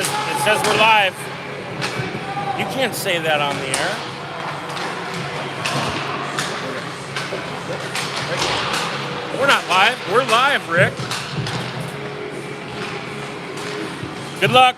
says we're live. You can't say that on the air. We're not live. We're live, Rick. Good luck.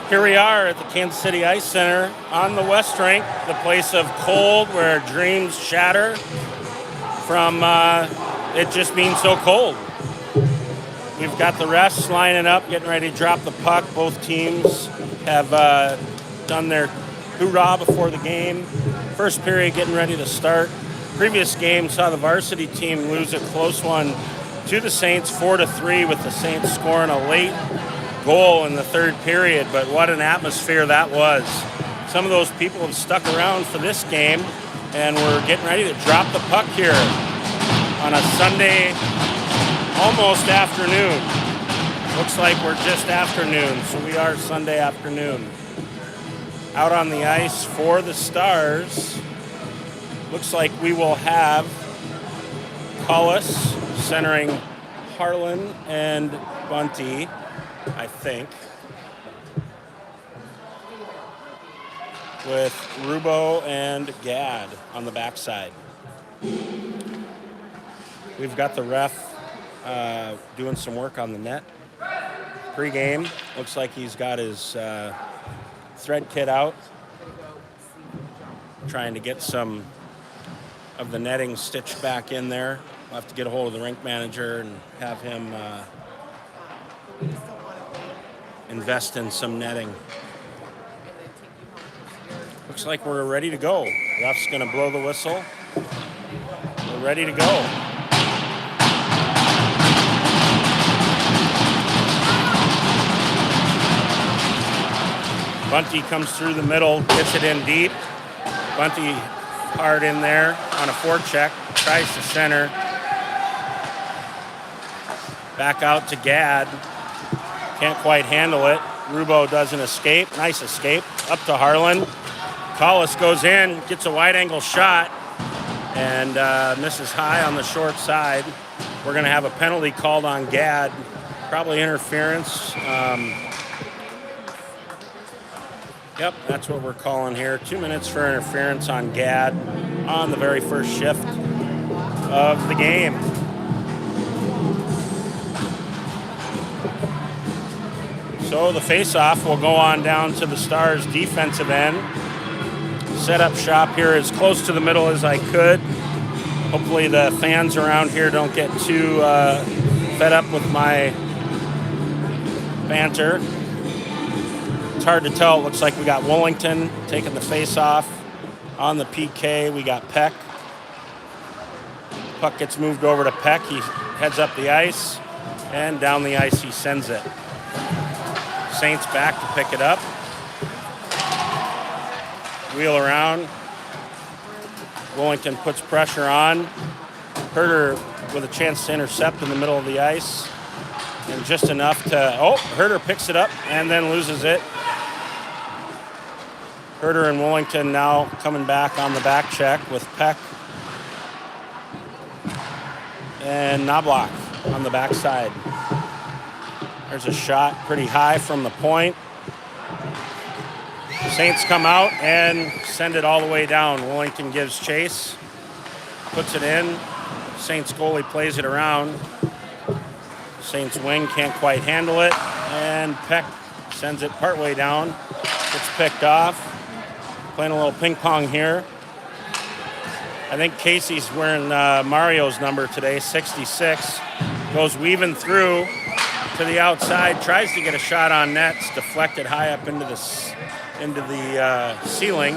Here we are at the Kansas City Ice Center on the West Rink, the place of cold where dreams shatter from it just being so cold. We've got the refs lining up, getting ready to drop the puck. Both teams have done their hoorah before the game. First period getting ready to start. Previous game saw the varsity team lose a close one to the Saints 4-3, with the Saints scoring a late goal in the third period, but what an atmosphere that was. Some of those people have stuck around for this game, and we're getting ready to drop the puck here on a Sunday, almost afternoon. Looks like we're just afternoon, so we are Sunday afternoon. Out on the ice for the Stars, looks like we will have Cullis centering Harlan and Bunty, I think, with Rubo and Gadd on the backside. We've got the ref doing some work on the net. Pre-game, looks like he's got his thread kit out, trying to get some of the netting stitched back in there. We'll have to get a hold of the rink manager and have him invest in some netting. Looks like we're ready to go. Ref's gonna blow the whistle. We're ready to go. Bunty comes through the middle, gets it in deep. Bunty hard in there on a forecheck, tries to center. Back out to Gadd. Can't quite handle it. Rubo does an escape. Nice escape. Up to Harlan. Cullis goes in, gets a wide angle shot. and misses high on the short side. We're going to have a penalty called on Gadd, probably interference. Yep, that's what we're calling here. 2 minutes for interference on Gadd on the very first shift of the game. So the face-off will go on down to the Stars' defensive end. Set up shop here as close to the middle as I could. Hopefully the fans around here don't get too fed up with my banter. It's hard to tell. It looks like we got Wellington taking the face-off. On the PK, we got Peck. Puck gets moved over to Peck. He heads up the ice, and down the ice he sends it. Saints back to pick it up. Wheel around. Wellington puts pressure on. Herter with a chance to intercept in the middle of the ice. And just enough to... Oh, Herter picks it up and then loses it. Herter and Wellington now coming back on the back check with Peck and Knobloch on the backside. There's a shot pretty high from the point. Saints come out and send it all the way down. Wellington gives chase, puts it in. Saints goalie plays it around. Saints wing can't quite handle it, and Peck sends it partway down. Gets picked off. Playing a little ping pong here. I think Casey's wearing Mario's number today, 66. Goes weaving through to the outside, tries to get a shot on net. It's deflected high up into the ceiling.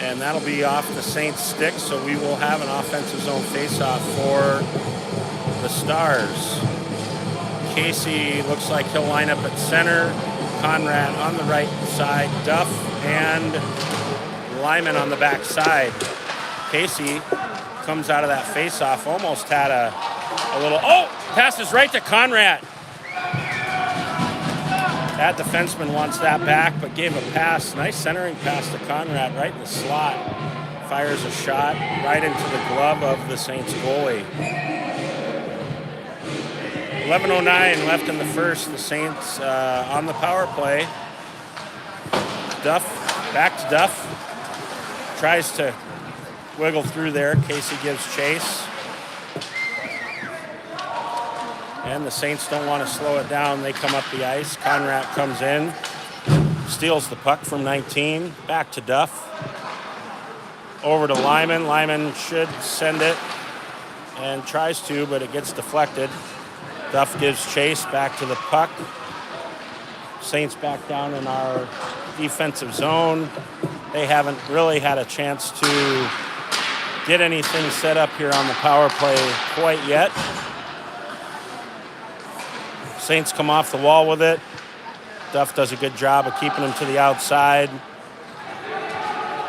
And that'll be off the Saints stick, so we will have an offensive zone faceoff for the Stars. Casey looks like he'll line up at center. Conrad on the right side, Duff and Lyman on the back side. Casey comes out of that face-off, almost had a little, passes right to Conrad. That defenseman wants that back, but gave a pass, nice centering pass to Conrad right in the slot. Fires a shot right into the glove of the Saints goalie. 11:09 left in the first. The Saints on the power play. Duff, back to Duff. Tries to wiggle through there. Casey gives chase. And the Saints don't want to slow it down. They come up the ice. Conrad comes in. Steals the puck from 19. Back to Duff. Over to Lyman. Lyman should send it. And tries to, but it gets deflected. Duff gives chase back to the puck. Saints back down in our defensive zone. They haven't really had a chance to get anything set up here on the power play quite yet. Saints come off the wall with it. Duff does a good job of keeping him to the outside.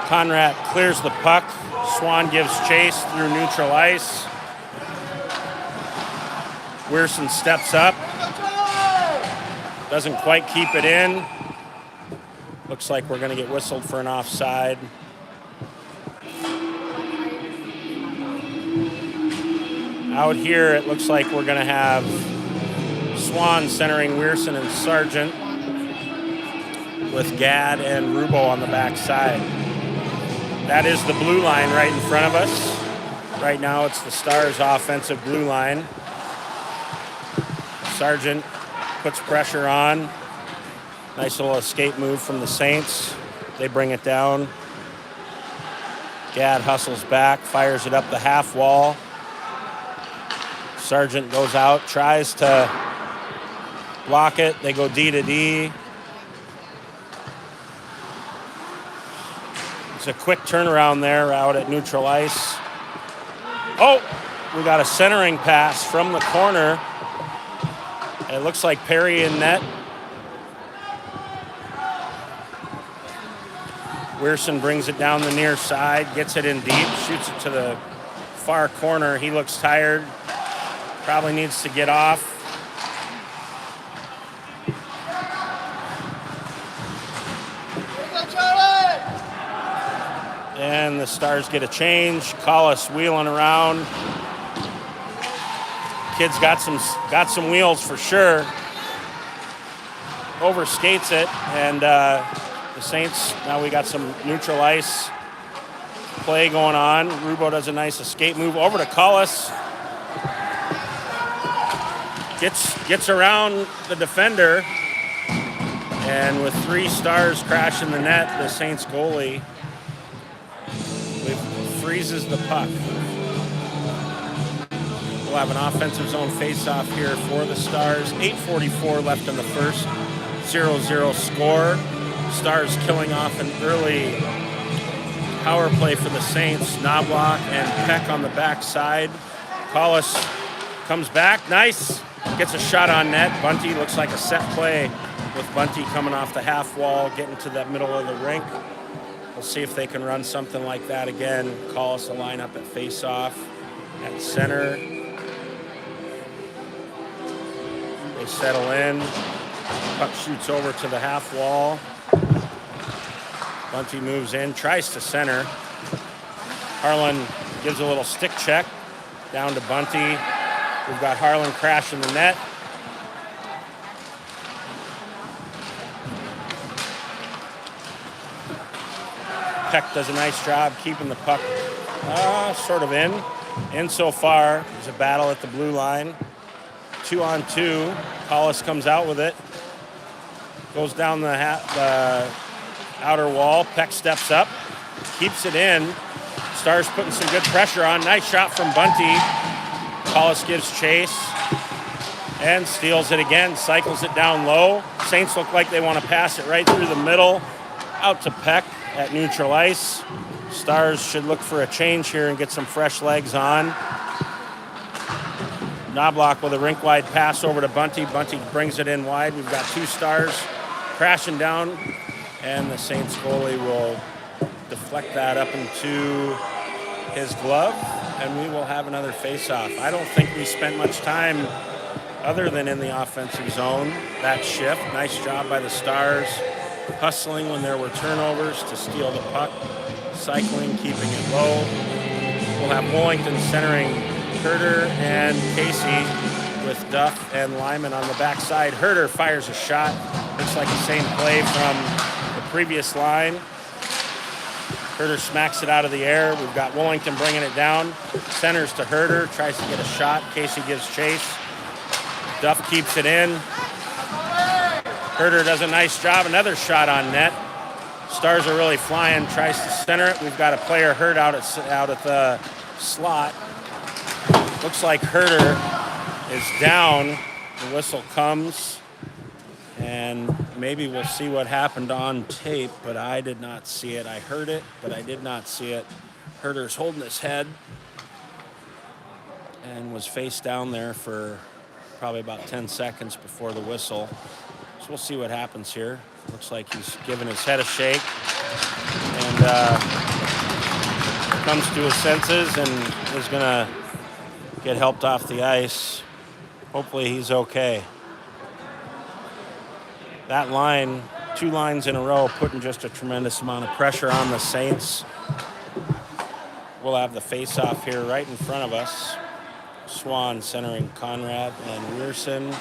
Conrad clears the puck. Swan gives chase through neutral ice. Weirson steps up. Doesn't quite keep it in. Looks like we're going to get whistled for an offside. Out here, it looks like we're going to have Swan centering Weirson and Sargent with Gadd and Rubo on the backside. That is the blue line right in front of us. Right now, it's the Stars' offensive blue line. Sargent puts pressure on. Nice little escape move from the Saints. They bring it down. Gadd hustles back, fires it up the half wall. Sargent goes out, tries to block it. They go D to D. It's a quick turnaround there out at neutral ice. Oh, we got a centering pass from the corner. It looks like Perry in net. Weirson brings it down the near side, gets it in deep, shoots it to the far corner. He looks tired, probably needs to get off. And the Stars get a change. Collis wheeling around. Kid's got some wheels for sure. Overskates it, and the Saints, now we got some neutral ice play going on. Rubo does a nice escape move over to Collis. Gets around the defender, and with 3 Stars crashing the net, the Saints goalie freezes the puck. We'll have an offensive zone face-off here for the Stars. 8:44 left in the first. 0-0 score. Stars killing off an early power play for the Saints. Knobloch and Peck on the backside. Collis comes back. Nice. Gets a shot on net. Bunty looks like a set play with Bunty coming off the half wall, getting to that middle of the rink. We'll see if they can run something like that again. Collis a lineup at face-off at center. They settle in. Puck shoots over to the half wall. Bunty moves in, tries to center. Harlan gives a little stick check down to Bunty. We've got Harlan crashing the net. Peck does a nice job keeping the puck sort of in so far. There's a battle at the blue line. 2-on-2. Collis comes out with it. Goes down the outer wall. Peck steps up. Keeps it in. Stars putting some good pressure on. Nice shot from Bunty. Collis gives chase and steals it again. Cycles it down low. Saints look like they want to pass it right through the middle. Out to Peck at neutral ice. Stars should look for a change here and get some fresh legs on. Knobloch with a rink-wide pass over to Bunty. Bunty brings it in wide. We've got 2 Stars crashing down, and the Saints goalie will deflect that up into his glove, and we will have another face-off. I don't think we spent much time other than in the offensive zone that shift. Nice job by the Stars, hustling when there were turnovers to steal the puck, cycling, keeping it low. We'll have Wellington centering Herder and Casey with Duff and Lyman on the backside. Herder fires a shot. Looks like the same play from the previous line. Herder smacks it out of the air. We've got Wellington bringing it down. Centers to Herder, tries to get a shot. Casey gives chase. Duff keeps it in. Herder does a nice job. Another shot on net. Stars are really flying. Tries to center it. We've got a player hurt out at the slot. Looks like Herder is down. The whistle comes, and maybe we'll see what happened on tape, but I did not see it. I heard it, but I did not see it. Herder's holding his head and was face down there for probably about 10 seconds before the whistle. So we'll see what happens here. Looks like he's giving his head a shake and comes to his senses and is going to get helped off the ice. Hopefully he's okay. That line, 2 lines in a row, putting just a tremendous amount of pressure on the Saints. We'll have the face-off here right in front of us. Swan centering Conrad and Weirson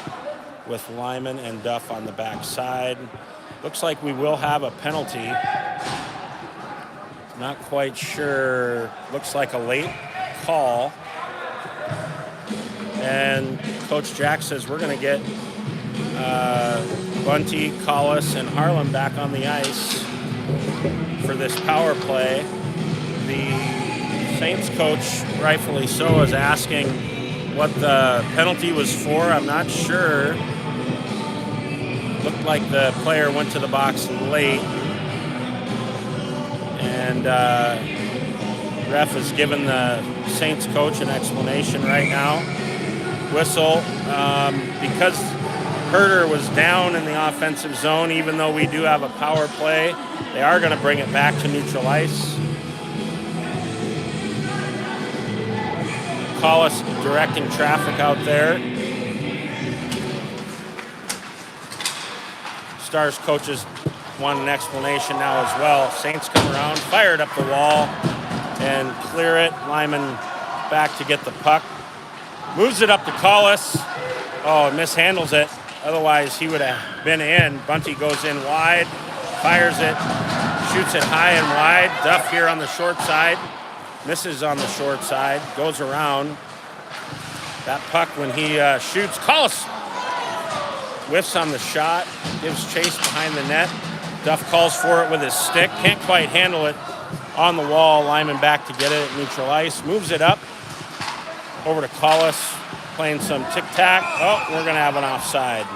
with Lyman and Duff on the backside. Looks like we will have a penalty. Not quite sure. Looks like a late call. And Coach Jack says we're going to get Bunty, Collis, and Harlan back on the ice for this power play. The Saints coach, rightfully so, is asking what the penalty was for. I'm not sure. Looked like the player went to the box late. And ref has given the Saints coach an explanation right now. Whistle, because Herder was down in the offensive zone, even though we do have a power play, they are going to bring it back to neutral ice. Collis directing traffic out there. Stars coach is want an explanation now as well. Saints come around, fire it up the wall, and clear it. Lyman back to get the puck. Moves it up to Collis. Oh, mishandles it. Otherwise, he would have been in. Bunty goes in wide, fires it, shoots it high and wide. Duff here on the short side. Misses on the short side, goes around. That puck when he shoots, Collis whiffs on the shot, gives chase behind the net. Duff calls for it with his stick, can't quite handle it on the wall. Lyman back to get it at neutral ice, moves it up over to Collis, playing some tic-tac. Oh, we're gonna have an offside.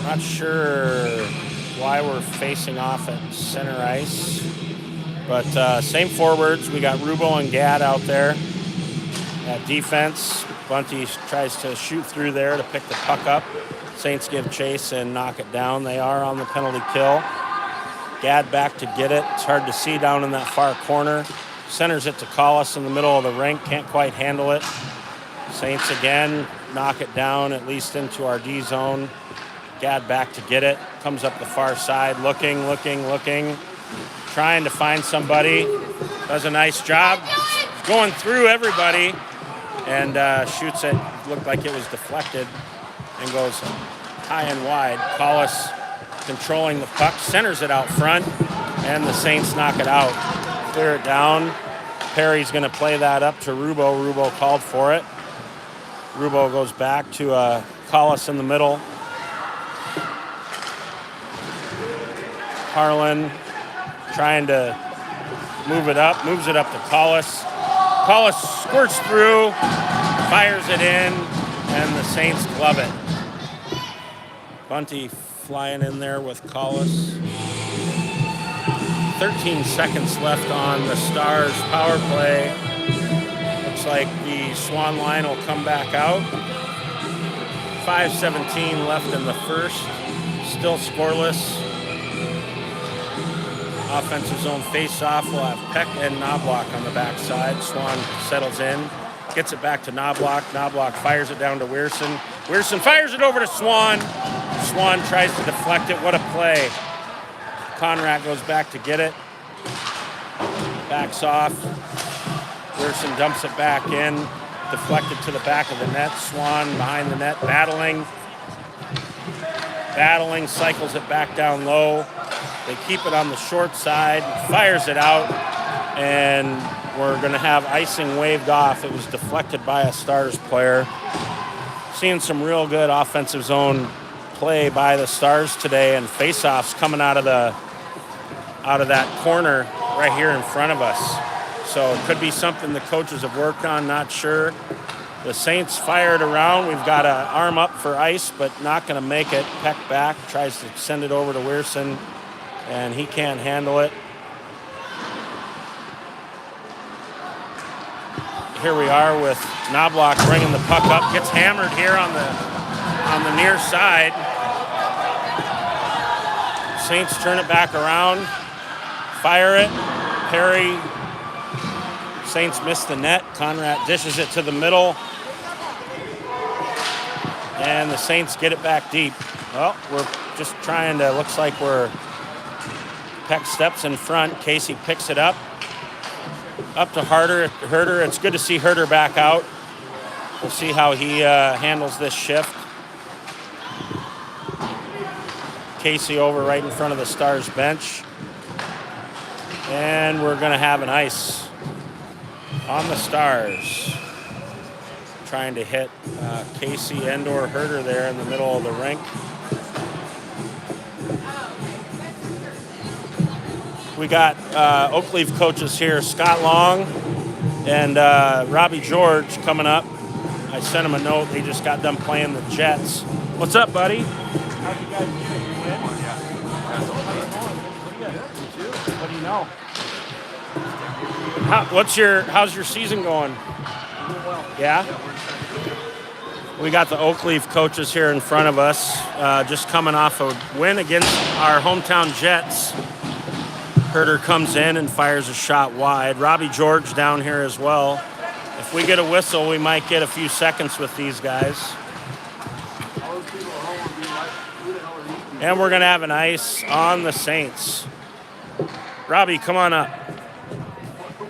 Not sure why we're facing off at center ice, but same forwards. We got Rubo and Gadd out there at defense. Bunty tries to shoot through there to pick the puck up. Saints give chase and knock it down. They are on the penalty kill. Gadd back to get it. It's hard to see down in that far corner. Centers it to Collis in the middle of the rink. Can't quite handle it. Saints again knock it down, at least into our D zone. Gadd back to get it. Comes up the far side, looking. Trying to find somebody. Does a nice job. Going through everybody. And shoots it. Looked like it was deflected. And goes high and wide. Collis controlling the puck. Centers it out front. And the Saints knock it out. Clear it down. Perry's going to play that up to Rubo. Rubo called for it. Rubo goes back to Collis in the middle. Harlan trying to move it up, moves it up to Collis. Collis squirts through, fires it in, and the Saints glove it. Bunty flying in there with Collis. 13 seconds left on the Stars power play. Looks like the Swan line will come back out. 5:17 left in the first, still scoreless. Offensive zone face-off. We'll have Peck and Knobloch on the backside. Swan settles in, gets it back to Knobloch. Knobloch fires it down to Weirson. Weirson fires it over to Swan. Swan tries to deflect it. What a play. Conrad goes back to get it. Backs off. Weirson dumps it back in. Deflected to the back of the net. Swan behind the net, battling, cycles it back down low. They keep it on the short side, fires it out, and we're going to have icing waved off. It was deflected by a Stars player. Seeing some real good offensive zone play by the Stars today, and face-offs coming out of that corner right here in front of us. So it could be something the coaches have worked on, not sure. The Saints fired around. We've got an arm up for ice, but not going to make it. Peck back, tries to send it over to Weirson, and he can't handle it. Here we are with Knobloch bringing the puck up. Gets hammered here on the near side. Saints turn it back around. Fire it. Perry. Saints miss the net. Conrad dishes it to the middle. And the Saints get it back deep. Well, we're just trying to, looks like Peck steps in front. Casey picks it up. Up to Herder. It's good to see Herder back out. We'll see how he handles this shift. Casey over right in front of the Stars bench. And we're going to have an ice on the Stars. Trying to hit Casey and/or Herder there in the middle of the rink. We got Oakleaf coaches here, Scott Long and Robbie George coming up. I sent him a note. They just got done playing the Jets. What's up, buddy? How'd you guys do? You win? What do you know? How's your season going? Yeah? We got the Oakleaf coaches here in front of us, just coming off a win against our hometown Jets. Herder comes in and fires a shot wide. Robbie George down here as well. If we get a whistle, we might get a few seconds with these guys. And we're going to have an ice on the Saints. Robbie, come on up.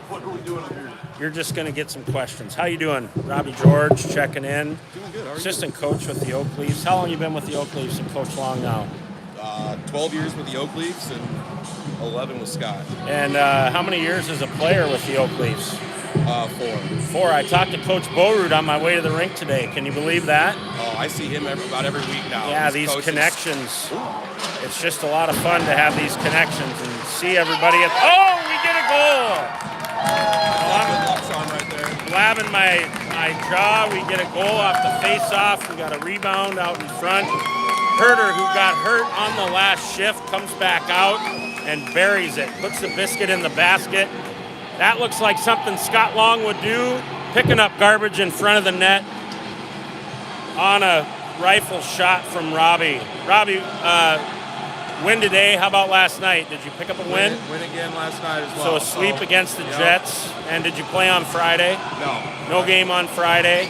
What are we doing up here? You're just going to get some questions. How you doing? Robbie George checking in. Doing good. How are you? Assistant coach with the Oak Leafs. How long you been with the Oak Leafs and Coach Long now? 12 years with the Oak Leafs and 11 with Scott. And how many years as a player with the Oak Leafs? 4. 4. I talked to Coach Borud on my way to the rink today. Can you believe that? Oh, I see him about every week now. Yeah, these connections. It's just a lot of fun to have these connections and see everybody at. Oh, we get a goal! Good luck, Sean, right there. Blabbing my jaw. We get a goal off the face-off. We got a rebound out in front. Herder, who got hurt on the last shift, comes back out and buries it. Puts the biscuit in the basket. That looks like something Scott Long would do, picking up garbage in front of the net on a rifle shot from Robbie. Robbie, win today. How about last night? Did you pick up a win? Win again last night as well. So a sweep against the Jets. And did you play on Friday? No. No game on Friday.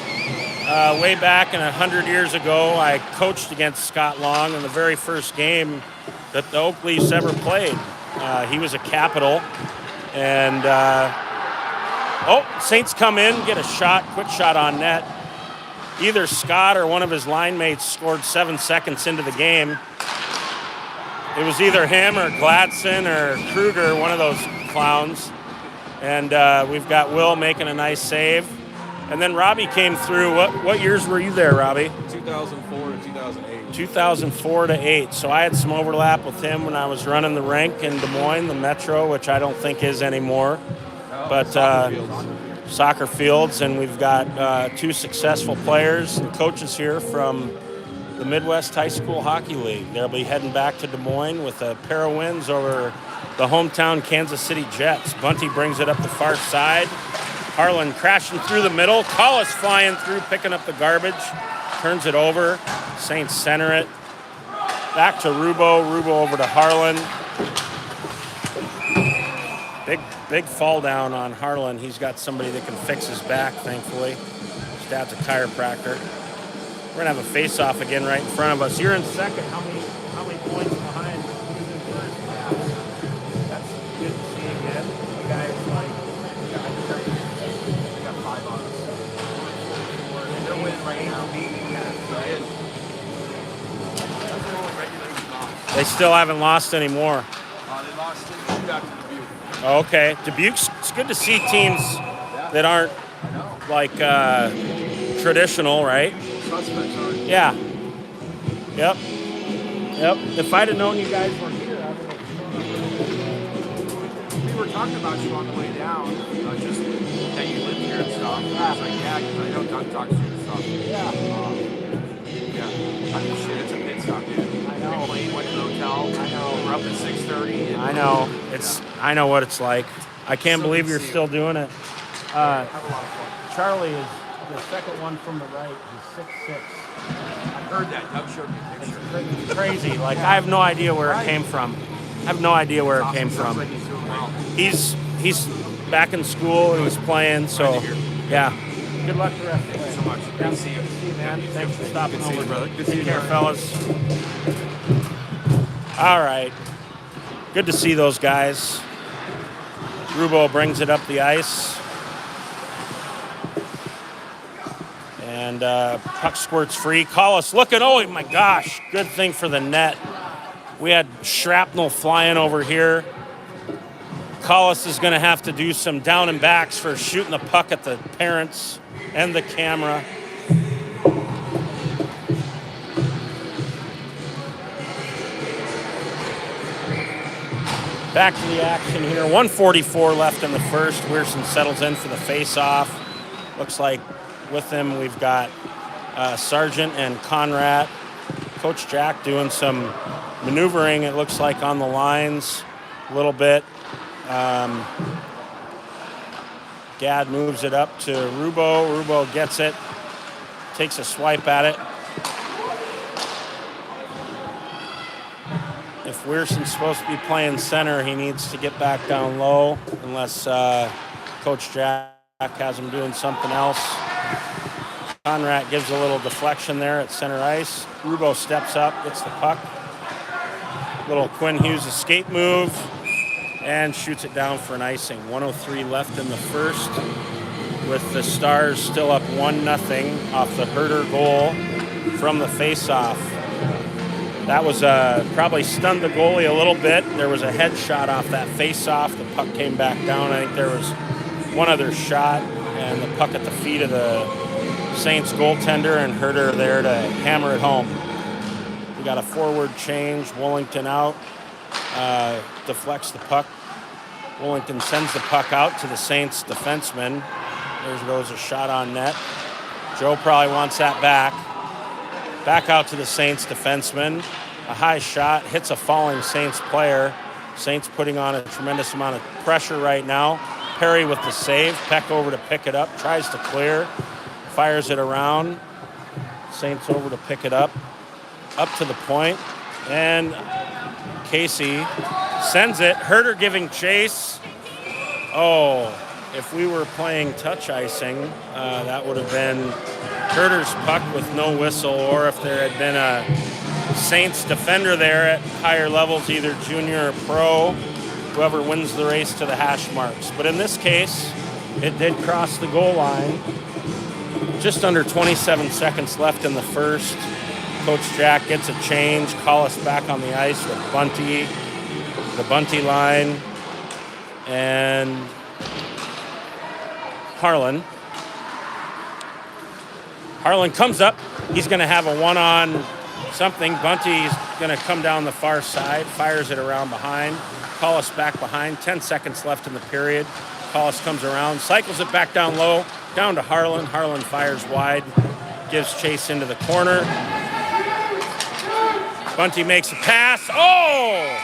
Way back 100 years ago, I coached against Scott Long in the very first game that the Oak Leafs ever played. He was a Capital. And, Saints come in, get a shot, quick shot on net. Either Scott or one of his line mates scored 7 seconds into the game. It was either him or Gladson or Kruger, one of those clowns. And we've got Will making a nice save. And then Robbie came through. What years were you there, Robbie? 2004 to 2008. 2004 to 8. So I had some overlap with him when I was running the rink in Des Moines, the Metro, which I don't think is anymore. But soccer fields. And we've got 2 successful players and coaches here from the Midwest High School Hockey League. They'll be heading back to Des Moines with a pair of wins over the hometown Kansas City Jets. Bunty brings it up the far side. Harlan crashing through the middle. Collis flying through, picking up the garbage. Turns it over. Saints center it. Back to Rubo. Rubo over to Harlan. Big fall down on Harlan. He's got somebody that can fix his back, thankfully. His dad's a chiropractor. We're going to have a face-off again right in front of us. You're in second. How many points behind? Who's in first? That's good to see again. You guys like... We got 5 on us. They're winning right now. They still haven't lost anymore. They lost in the shootout to Dubuque. Okay. Dubuque's, it's good to see teams that aren't like traditional, right? Suspects aren't. Yeah. Yep. If I'd have known you guys were here, I would have. We were talking about you on the way down, just that you live here and stuff. And I was like, yeah, because I know Doug talks to you and stuff. Yeah. I mean, shit, it's a pit stop, dude. I know. We played, went to the hotel. I know. We're up at 6:30. I know. I know what it's like. I can't believe you're still doing it. Have a lot of fun. Charlie is the second one from the right. He's 6'6". I heard that. Doug showed me a picture. It's crazy. Like, I have no idea where it came from. Does Like he's doing well. He's back in school and he's playing, so yeah. Good luck the rest of the way. Thank you so much. Good to see you. See you, man. Thanks for stopping Good to see over. you, brother. Good to see Take you, care, brother. fellas. All right. Good to see those guys. Rubo brings it up the ice. And puck squirts free. Collis looking. Oh, my gosh. Good thing for the net. We had shrapnel flying over here. Collis is going to have to do some down and backs for shooting the puck at the parents and the camera. Back to the action here. 1:44 left in the first. Weirson settles in for the face-off. Looks like with him we've got Sargent and Conrad. Coach Jack doing some maneuvering, it looks like, on the lines a little bit. Gadd moves it up to Rubo. Rubo gets it, takes a swipe at it. If if Wearson's supposed to be playing center, he needs to get back down low unless Coach Jack has him doing something else. Conrad gives a little deflection there at center ice. Rubo steps up, gets the puck. Little Quinn Hughes escape move and shoots it down for an icing. 1:03 left in the first, with the Stars still up 1-0 off the Herder goal from the face-off. That was probably stunned the goalie a little bit. There was a head shot off that face-off. The puck came back down. I think there was one other shot, and the puck at the feet of the Saints goaltender, and Herder there to hammer it home. We got a forward change. Wollington out, deflects the puck. Wollington sends the puck out to the Saints defenseman. There goes a shot on net. Joe probably wants that back. Back out to the Saints defenseman. A high shot, hits a falling Saints player. Saints putting on a tremendous amount of pressure right now. Perry with the save. Peck over to pick it up, tries to clear. Fires it around. Saints over to pick it up to the point. And Casey sends it. Herder giving chase. Oh, if we were playing touch icing, that would have been Herder's puck with no whistle, or if there had been a Saints defender there at higher levels, either junior or pro, whoever wins the race to the hash marks. But in this case, it did cross the goal line. Just under 27 seconds left in the first. Coach Jack gets a change. Collis back on the ice with Bunty, the Bunty line, and Harlan. Harlan comes up. He's going to have a one-on something. Bunty's going to come down the far side, fires it around behind. Collis back behind. 10 seconds left in the period. Collis comes around, cycles it back down low, down to Harlan. Harlan fires wide, gives chase into the corner. Bunty makes a pass. Oh!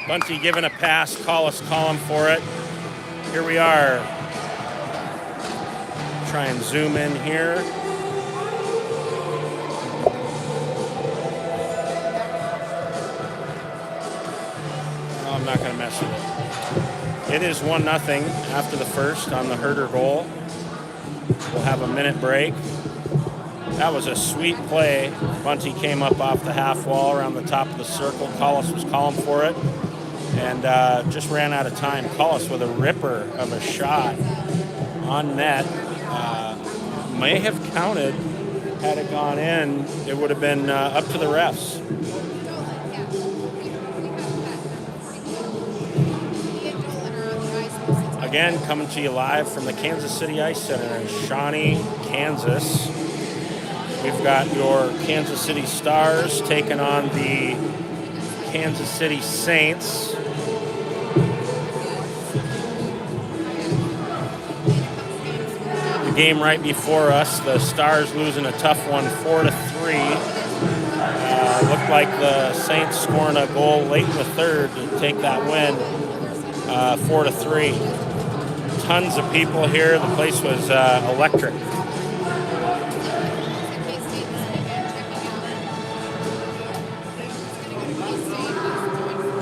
Bunty giving a pass. Collis calling for it. Here we are. Try and zoom in here. Oh, I'm not going to mess with it. It is 1-0 after the first on the Herder goal. We'll have a minute break. That was a sweet play. Bunty came up off the half wall around the top of the circle. Collis was calling for it and just ran out of time. Collis with a ripper of a shot on net. May have counted. Had it gone in, it would have been up to the refs. Again, coming to you live from the Kansas City Ice Center in Shawnee, Kansas. We've got your Kansas City Stars taking on the Kansas City Saints. The game right before us, the Stars losing a tough one, 4-3. Looked like the Saints scoring a goal late in the third to take that win, 4-3. Tons of people here. The place was electric.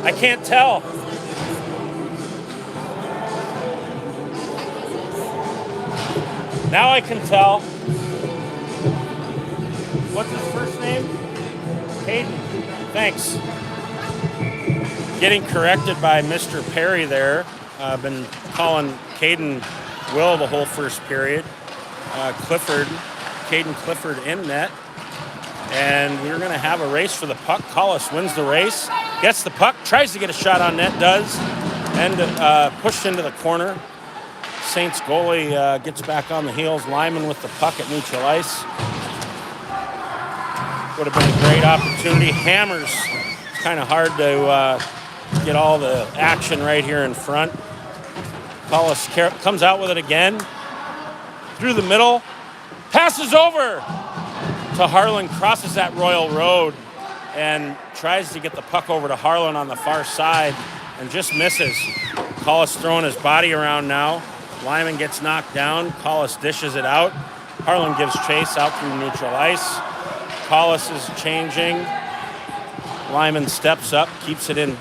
I can't tell. Now I can tell. What's his first name? Caden. Thanks. Getting corrected by Mr. Perry there. I've been calling Caden Will the whole first period. Caden Clifford in net. And we're going to have a race for the puck. Collis wins the race, gets the puck, tries to get a shot on net, does, and pushed into the corner. Saints goalie gets back on the heels. Lyman with the puck at neutral ice. Would have been a great opportunity. Hammers. It's kind of hard to get all the action right here in front. Collis comes out with it again. Through the middle. Passes over to Harlan, crosses that Royal Road, and tries to get the puck over to Harlan on the far side, and just misses. Collis throwing his body around now. Lyman gets knocked down. Collis dishes it out. Harlan gives chase out through neutral ice. Collis is changing. Lyman steps up, keeps it in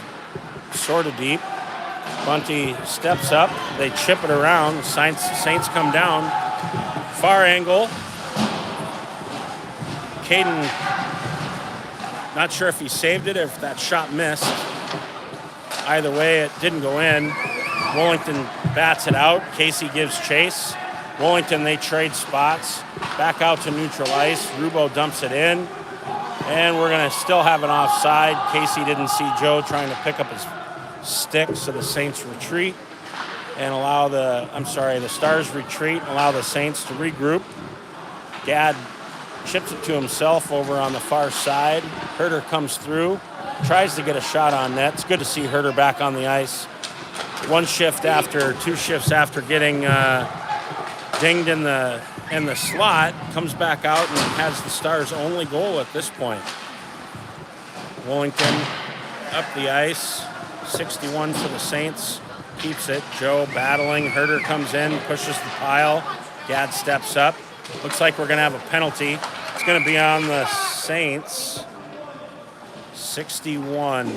sort of deep. Bunty steps up. They chip it around. Saints come down. Far angle. Caden, not sure if he saved it or if that shot missed. Either way, it didn't go in. Wollington bats it out. Casey gives chase. Wollington, they trade spots. Back out to neutral ice. Rubo dumps it in. And we're going to still have an offside. Casey didn't see Joe trying to pick up his stick, so the Saints retreat and allow the Stars retreat, allow the Saints to regroup. Gadd chips it to himself over on the far side. Herter comes through, tries to get a shot on net. It's good to see Herter back on the ice. 2 shifts after getting dinged in the slot, comes back out and has the Stars' only goal at this point. Wollington up the ice, 61 for the Saints, keeps it. Joe battling, Herter comes in, pushes the pile. Gadd steps up. Looks like we're going to have a penalty. It's going to be on the Saints. 61.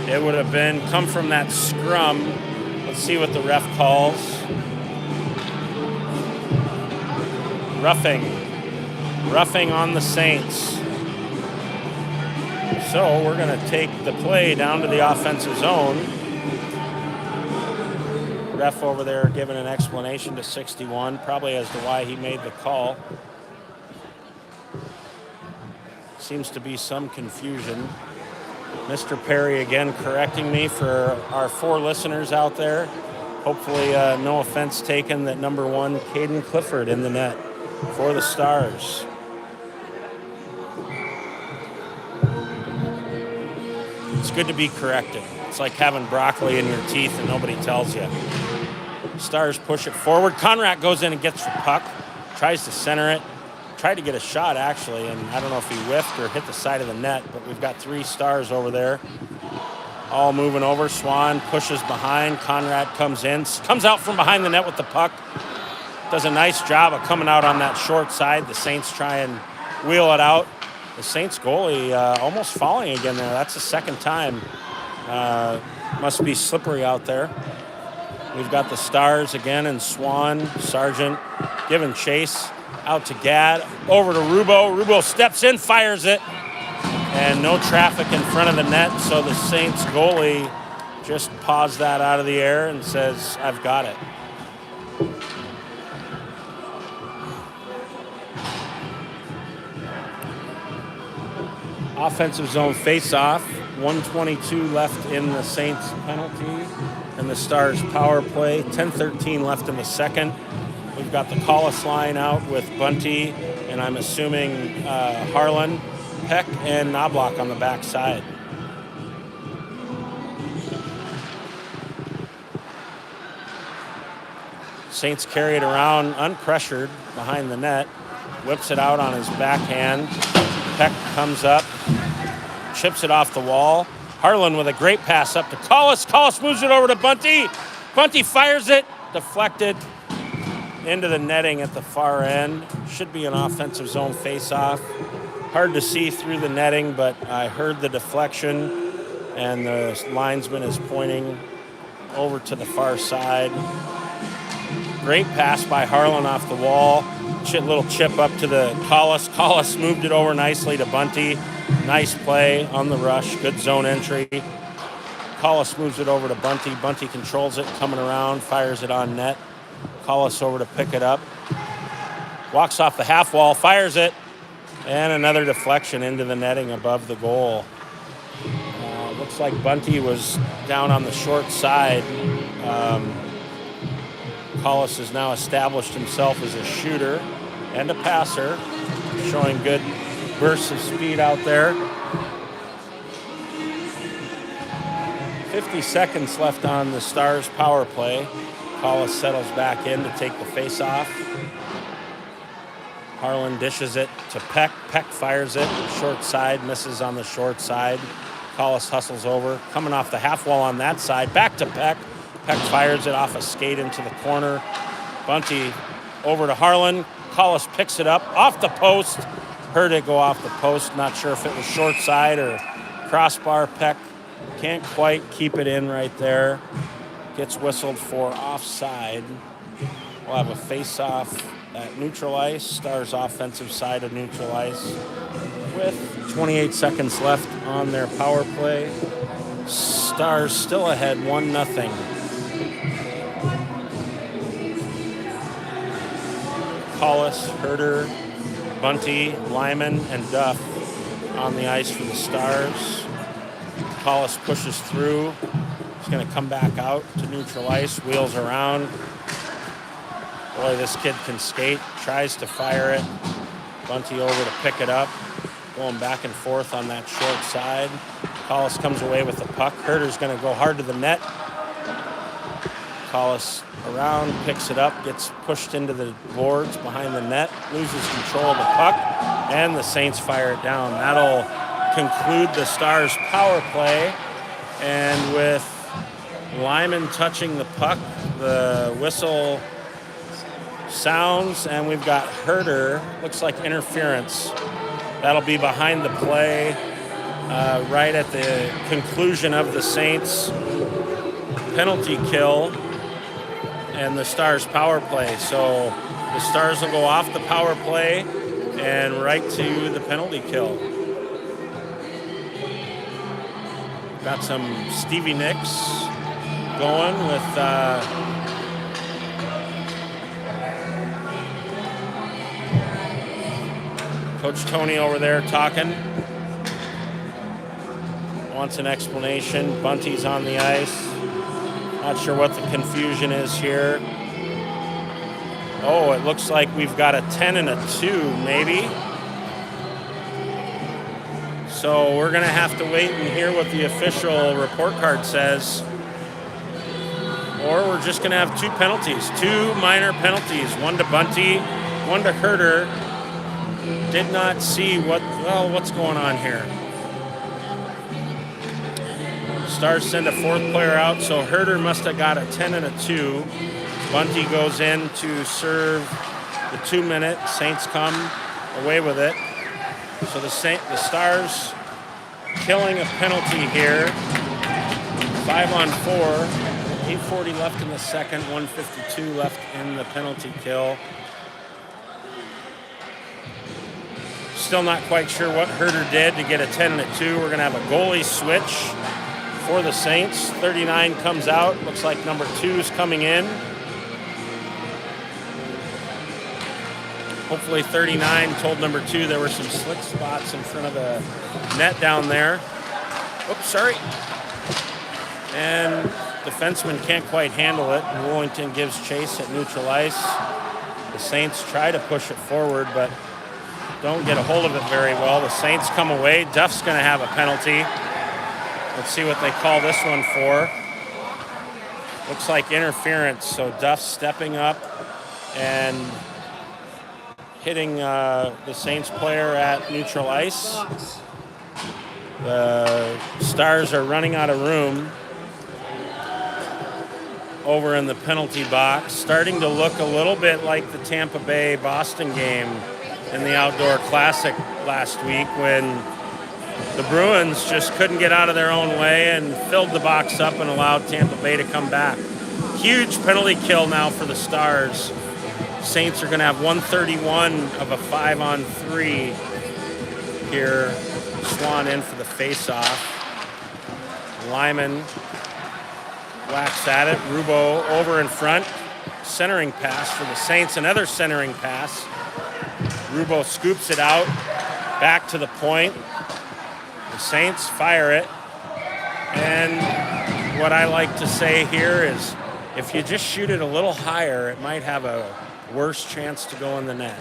It would have come from that scrum. Let's see what the ref calls. Roughing on the Saints. So we're going to take the play down to the offensive zone. Ref over there giving an explanation to 61, probably as to why he made the call. Seems to be some confusion. Mr. Perry again correcting me for our 4 listeners out there. Hopefully no offense taken that number 1, Caden Clifford in the net for the Stars. It's good to be corrected. It's like having broccoli in your teeth and nobody tells you. Stars push it forward. Conrad goes in and gets the puck. Tries to center it. Tried to get a shot, actually, and I don't know if he whiffed or hit the side of the net, but we've got 3 Stars over there. All moving over. Swan pushes behind. Conrad comes in. Comes out from behind the net with the puck. Does a nice job of coming out on that short side. The Saints try and wheel it out. The Saints goalie almost falling again there. That's the second time. Must be slippery out there. We've got the Stars again and Swan, Sargent giving chase out to Gadd, over to Rubo. Rubo steps in, fires it, and no traffic in front of the net, so the Saints goalie just paws that out of the air and says, I've got it. Offensive zone face-off, 1:22 left in the Saints penalty and the Stars power play, 10:13 left in the second. We've got the Collis line out with Bunty, and I'm assuming Harlan, Peck, and Knobloch on the back side. Saints carry it around unpressured behind the net, whips it out on his backhand. Peck comes up, chips it off the wall. Harlan with a great pass up to Collis. Collis moves it over to Bunty. Bunty fires it, deflected into the netting at the far end. Should be an offensive zone face-off. Hard to see through the netting, but I heard the deflection, and the linesman is pointing over to the far side. Great pass by Harlan off the wall. Little chip up to the Collis. Collis moved it over nicely to Bunty. Nice play on the rush. Good zone entry. Collis moves it over to Bunty. Bunty controls it, coming around, fires it on net. Collis over to pick it up. Walks off the half wall, fires it, and another deflection into the netting above the goal. Looks like Bunty was down on the short side. Collis has now established himself as a shooter and a passer, showing good bursts of speed out there. 50 seconds left on the Stars power play. Collis settles back in to take the face-off. Harlan dishes it to Peck. Peck fires it. Short side, misses on the short side. Collis hustles over. Coming off the half wall on that side. Back to Peck. Peck fires it off a skate into the corner. Bunty over to Harlan. Collis picks it up off the post. Heard it go off the post. Not sure if it was short side or crossbar peck. Can't quite keep it in right there. Gets whistled for offside. We'll have a face-off at neutral ice. Stars offensive side of neutral ice with 28 seconds left on their power play. Stars still ahead 1-0. Collis, Herder, Bunty, Lyman, and Duff on the ice for the Stars. Collis pushes through. He's going to come back out to neutral ice, wheels around. Boy, this kid can skate. Tries to fire it. Bunty over to pick it up. Going back and forth on that short side. Collis comes away with the puck. Herder's going to go hard to the net. Collis around, picks it up, gets pushed into the boards behind the net, loses control of the puck, and the Saints fire it down. That'll conclude the Stars' power play. And with Lyman touching the puck, the whistle sounds, and we've got Herder. Looks like interference. That'll be behind the play right at the conclusion of the Saints' penalty kill and the Stars' power play. So the Stars will go off the power play and right to the penalty kill. Got some Stevie Nicks going with Coach Tony over there talking. Wants an explanation. Bunty's on the ice. Not sure what the confusion is here. Oh, it looks like we've got a 10 and a 2, maybe. So we're going to have to wait and hear what the official report card says. Or we're just going to have 2 penalties, 2 minor penalties, one to Bunty, one to Herder. Did not see what's going on here. Stars send a 4th player out, so Herder must have got a 10 and a 2. Bunty goes in to serve the 2-minute. Saints come away with it. So the Stars killing a penalty here. 5-on-4. 8:40 left in the second. 1:52 left in the penalty kill. Still not quite sure what Herder did to get a 10 and a 2. We're going to have a goalie switch for the Saints. 39 comes out. Looks like number 2's coming in. Hopefully 39 told number 2 there were some slick spots in front of the net down there. Oops, sorry. And defenseman can't quite handle it. Willington gives chase at neutral ice. The Saints try to push it forward, but don't get a hold of it very well. The Saints come away. Duff's going to have a penalty. Let's see what they call this one for. Looks like interference. So Duff stepping up and hitting the Saints player at neutral ice. The Stars are running out of room over in the penalty box. Starting to look a little bit like the Tampa Bay-Boston game in the Outdoor Classic last week when the Bruins just couldn't get out of their own way and filled the box up and allowed Tampa Bay to come back. Huge penalty kill now for the Stars. Saints are going to have 131 of a 5-on-3 here. Swan in for the face-off. Lyman whacks at it. Rubo over in front. Centering pass for the Saints. Another centering pass. Rubo scoops it out. Back to the point. The Saints fire it. And what I like to say here is if you just shoot it a little higher, it might have a worse chance to go in the net.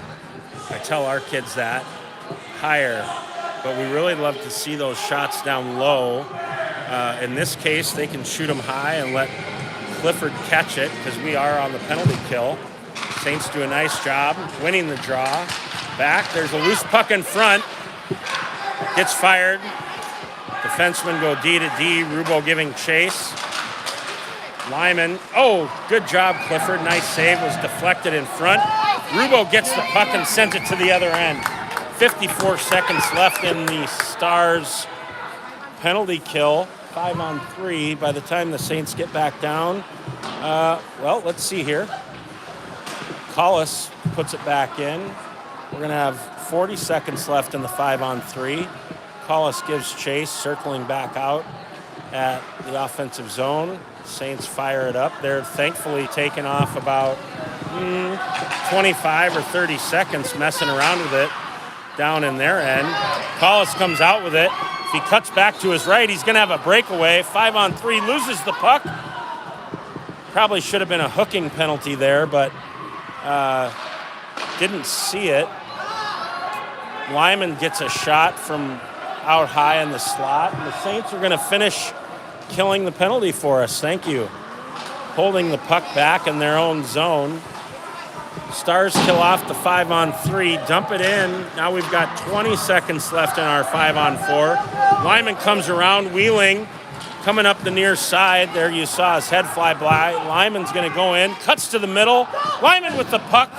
I tell our kids that. Higher. But we really love to see those shots down low. In this case, they can shoot them high and let Clifford catch it because we are on the penalty kill. Saints do a nice job winning the draw. Back, there's a loose puck in front. Gets fired. Defensemen go D to D. Rubo giving chase. Lyman. Oh, good job, Clifford. Nice save. Was deflected in front. Rubo gets the puck and sends it to the other end. 54 seconds left in the Stars penalty kill. 5 on 3 by the time the Saints get back down. Well, let's see here. Collis puts it back in. We're going to have 40 seconds left in the 5 on 3. Collis gives chase, circling back out at the offensive zone. Saints fire it up. They're thankfully taking off about 25 or 30 seconds messing around with it down in their end. Collis comes out with it. If he cuts back to his right, he's going to have a breakaway. 5 on 3, loses the puck. Probably should have been a hooking penalty there, but didn't see it. Lyman gets a shot from out high in the slot. And the Saints are going to finish killing the penalty for us. Thank you. Holding the puck back in their own zone. Stars kill off the 5 on 3, dump it in. Now we've got 20 seconds left in our 5 on 4. Lyman comes around, wheeling, coming up the near side. There you saw his head fly by. Lyman's going to go in, cuts to the middle. Lyman with the puck.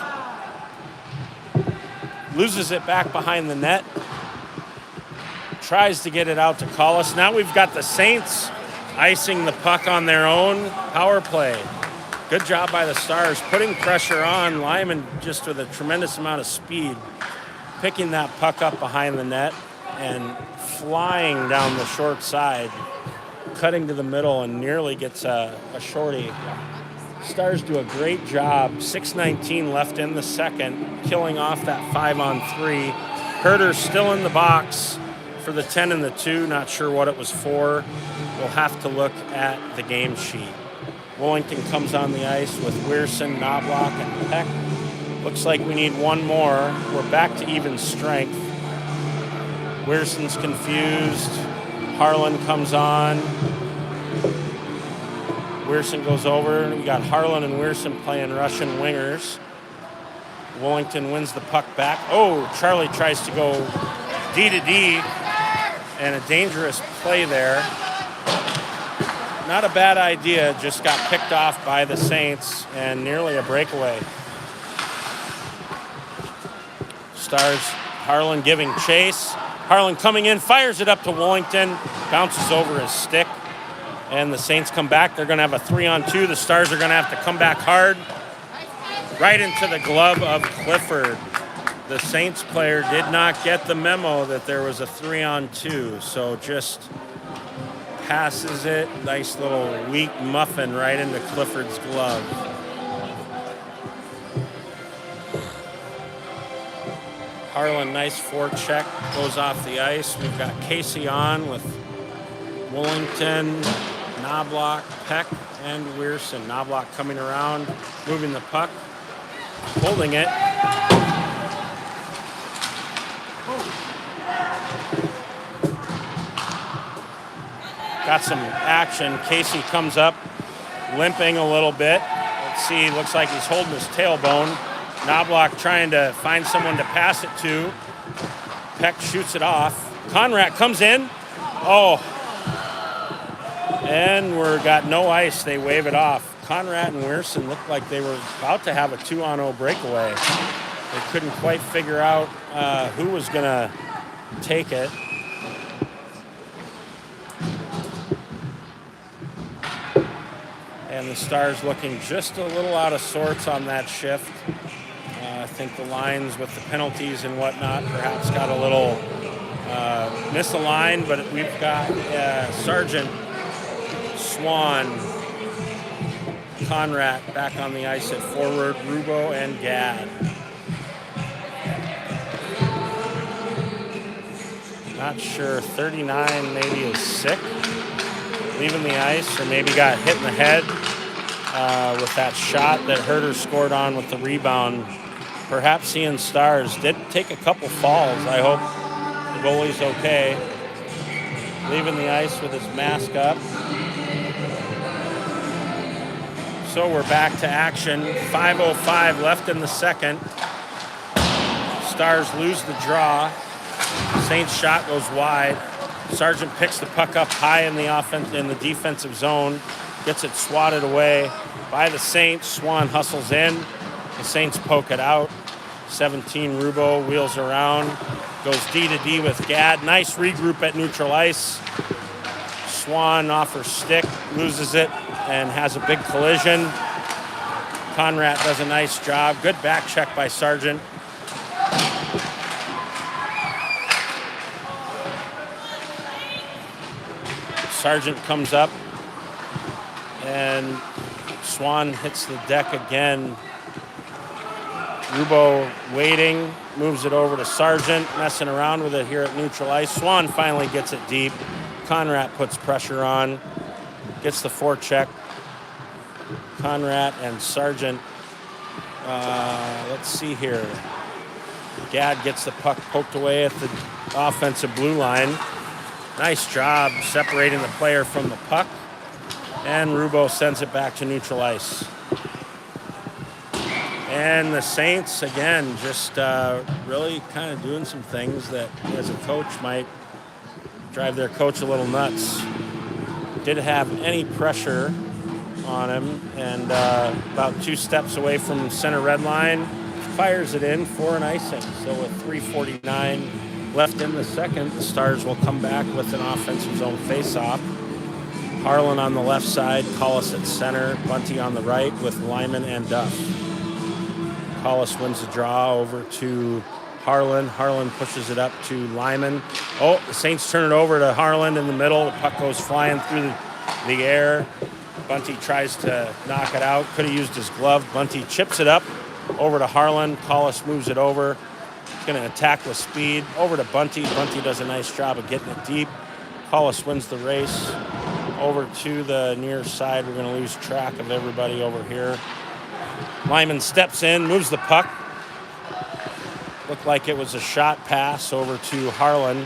Loses it back behind the net. Tries to get it out to Collis. Now we've got the Saints icing the puck on their own power play. Good job by the Stars, putting pressure on. Lyman just with a tremendous amount of speed, picking that puck up behind the net and flying down the short side, cutting to the middle and nearly gets a shorty. Stars do a great job. 6:19 left in the second, killing off that 5 on 3. Herder's still in the box for the 10 and the 2. Not sure what it was for. We'll have to look at the game sheet. Wellington comes on the ice with Weirson, Knobloch, and Peck. Looks like we need one more. We're back to even strength. Wearson's confused. Harlan comes on. Weirson goes over. We got Harlan and Weirson playing Russian wingers. Wellington wins the puck back. Oh, Charlie tries to go D to D, and a dangerous play there. Not a bad idea, just got picked off by the Saints and nearly a breakaway. Stars, Harlan giving chase. Harlan coming in, fires it up to Wellington, bounces over his stick, and the Saints come back. They're going to have a 3 on 2. The Stars are going to have to come back hard, right into the glove of Clifford. The Saints player did not get the memo that there was a 3 on 2, so just passes it. Nice little weak muffin right into Clifford's glove. Harlan, nice forecheck, goes off the ice. We've got Casey on with Wellington, Knobloch, Peck, and Weirson. Knobloch coming around, moving the puck, holding it. Got some action. Casey comes up, limping a little bit. Let's see, looks like he's holding his tailbone. Knobloch trying to find someone to pass it to. Peck shoots it off. Conrad comes in. Oh. And we're got no ice. They wave it off. Conrad and Weirson looked like they were about to have a 2-on-0 breakaway. They couldn't quite figure out who was going to take it. And the Stars looking just a little out of sorts on that shift. I think the lines with the penalties and whatnot perhaps got a little misaligned, but we've got Sargent, Swan, Conrad back on the ice at forward, Rubo and Gadd. Not sure, 39 maybe is sick, leaving the ice, or maybe got hit in the head with that shot that Herder scored on with the rebound. Perhaps seeing Stars did take a couple falls. I hope the goalie's okay. Leaving the ice with his mask up. So we're back to action. 5:05 left in the second. Stars lose the draw. Saints shot goes wide. Sargent picks the puck up high in the defensive zone, gets it swatted away by the Saints. Swan hustles in. The Saints poke it out. 17 Rubo wheels around, Goes D to D with Gadd. Nice regroup at neutral ice. Swan off her stick, loses it, and has a big collision. Conrad does a nice job. Good back check by Sargent. Sargent comes up, and Swan hits the deck again. Rubo waiting, moves it over to Sargent, messing around with it here at neutral ice. Swan finally gets it deep. Conrad puts pressure on, gets the forecheck. Conrad and Sargent, let's see here. Gadd gets the puck poked away at the offensive blue line. Nice job separating the player from the puck. And Rubo sends it back to neutral ice. And the Saints, again, just really kind of doing some things that, as a coach, might drive their coach a little nuts. Didn't have any pressure on him, and about 2 steps away from center red line, fires it in for an icing. So with 3:49 left in the second, the Stars will come back with an offensive zone faceoff. Harlan on the left side, Collis at center, Bunty on the right with Lyman and Duff. Collis wins the draw over to Harlan. Harlan pushes it up to Lyman. Oh, the Saints turn it over to Harlan in the middle. The puck goes flying through the air. Bunty tries to knock it out. Could have used his glove. Bunty chips it up over to Harlan. Collis moves it over. He's going to attack with speed. Over to Bunty. Bunty does a nice job of getting it deep. Collis wins the race. Over to the near side. We're going to lose track of everybody over here. Lyman steps in, moves the puck. Looked like it was a shot pass over to Harlan.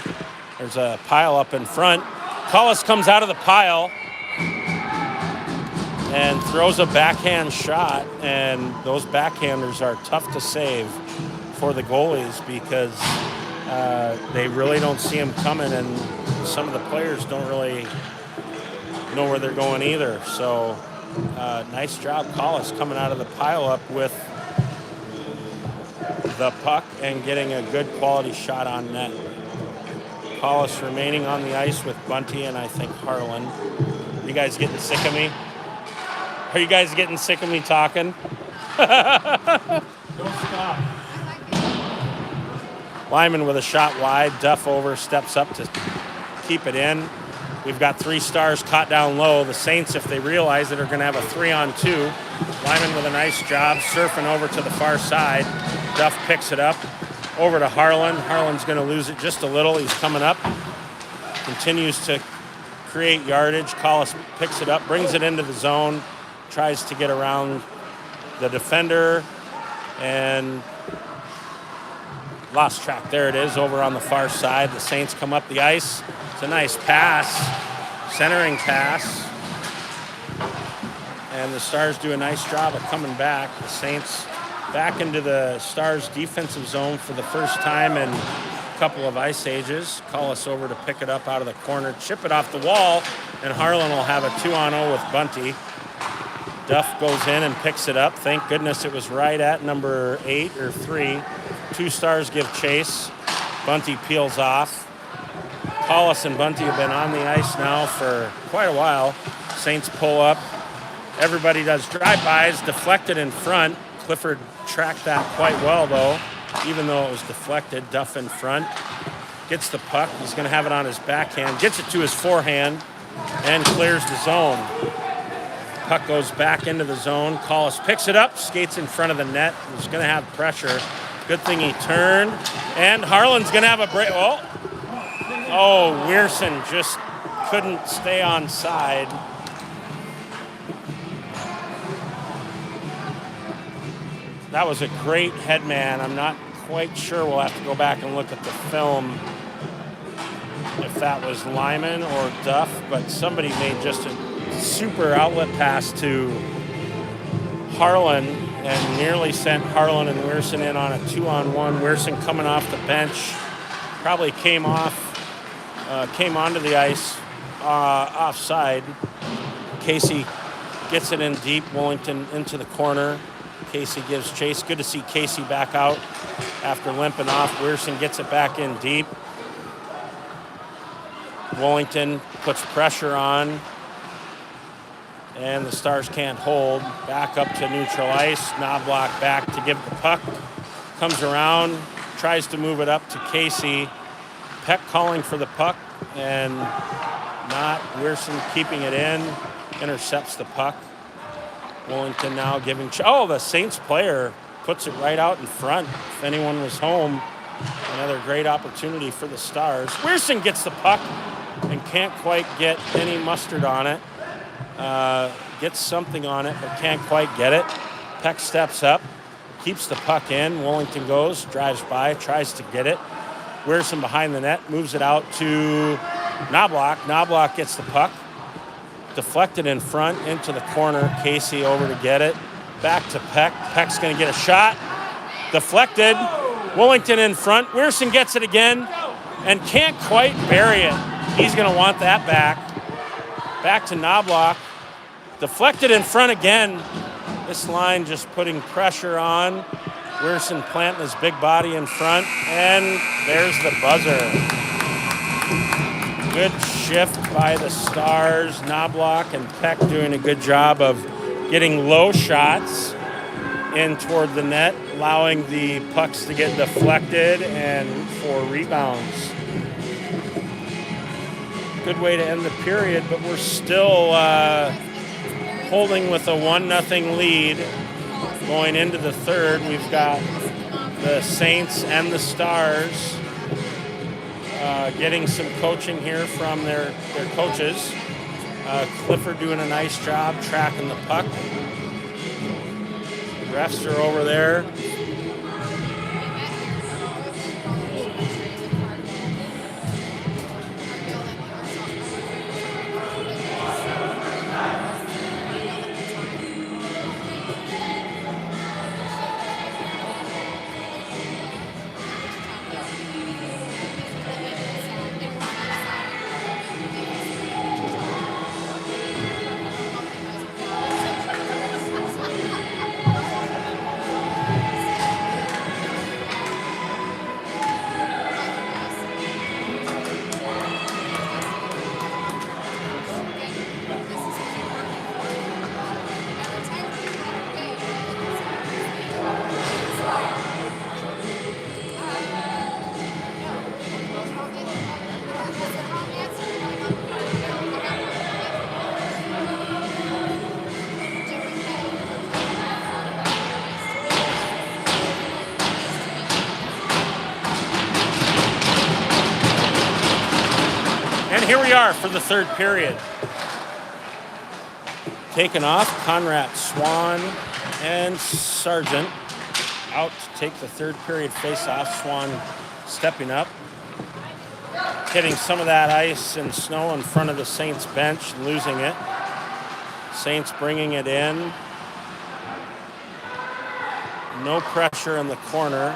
There's a pile up in front. Collis comes out of the pile and throws a backhand shot, and those backhanders are tough to save for the goalies because they really don't see them coming, and some of the players don't really know where they're going either. So nice job, Collis, coming out of the pile up with the puck and getting a good quality shot on net. Collis remaining on the ice with Bunty and I think Harlan. You guys getting sick of me? Are you guys getting sick of me talking? Don't stop. Lyman with a shot wide. Duff over, steps up to keep it in. We've got 3 Stars caught down low. The Saints, if they realize it, are going to have a 3-on-2. Lyman with a nice job, surfing over to the far side. Duff picks it up. Over to Harlan. Harlan's going to lose it just a little. He's coming up. Continues to create yardage. Collis picks it up, brings it into the zone, tries to get around the defender, and lost track. There it is, over on the far side. The Saints come up the ice. It's a nice pass, centering pass. And the Stars do a nice job of coming back. The Saints back into the Stars defensive zone for the first time in a couple of ice ages. Collis over to pick it up out of the corner, chip it off the wall, and Harlan will have a 2-on-0 with Bunty. Duff goes in and picks it up. Thank goodness it was right at number 8 or 3. 2 Stars give chase. Bunty peels off. Collis and Bunty have been on the ice now for quite a while. Saints pull up. Everybody does drive-bys, deflected in front. Clifford tracked that quite well, though, even though it was deflected. Duff in front. Gets the puck. He's going to have it on his backhand. Gets it to his forehand and clears the zone. Puck goes back into the zone. Collis picks it up, skates in front of the net. He's going to have pressure. Good thing he turned. And Harlan's going to have a break. Oh, Weirson just couldn't stay on side. That was a great headman. I'm not quite sure. We'll have to go back and look at the film if that was Lyman or Duff, but somebody made just a super outlet pass to Harlan and nearly sent Harlan and Weirson in on a 2-on-1. Weirson coming off the bench, probably came onto the ice offside. Casey gets it in deep. Wellington into the corner. Casey gives chase. Good to see Casey back out after limping off. Weirson gets it back in deep. Wellington puts pressure on, and the Stars can't hold. Back up to neutral ice. Knobloch back to give the puck. Comes around, tries to move it up to Casey. Peck calling for the puck, and not. Weirson keeping it in. Intercepts the puck. Wellington now giving... the Saints player puts it right out in front. If anyone was home, another great opportunity for the Stars. Weirson gets the puck and can't quite get any mustard on it. Gets something on it, but can't quite get it. Peck steps up, keeps the puck in. Wellington goes, drives by, tries to get it. Weirson behind the net, moves it out to Knobloch. Knobloch gets the puck. Deflected in front into the corner. Casey over to get it. Back to Peck. Peck's going to get a shot. Deflected. Wellington in front. Weirson gets it again and can't quite bury it. He's going to want that back. Back to Knobloch. Deflected in front again. This line just putting pressure on. Weirson planting his big body in front. And there's the buzzer. Good shift by the Stars. Knobloch and Peck doing a good job of getting low shots in toward the net, allowing the pucks to get deflected and for rebounds. Good way to end the period, but we're still holding with a 1-0 lead going into the third. We've got the Saints and the Stars getting some coaching here from their coaches. Clifford doing a nice job tracking the puck. The refs are over there. Here we are for the third period. Taken off, Conrad, Swan, and Sargent out to take the third period face-off. Swan stepping up, hitting some of that ice and snow in front of the Saints bench, losing it. Saints bringing it in. No pressure in the corner.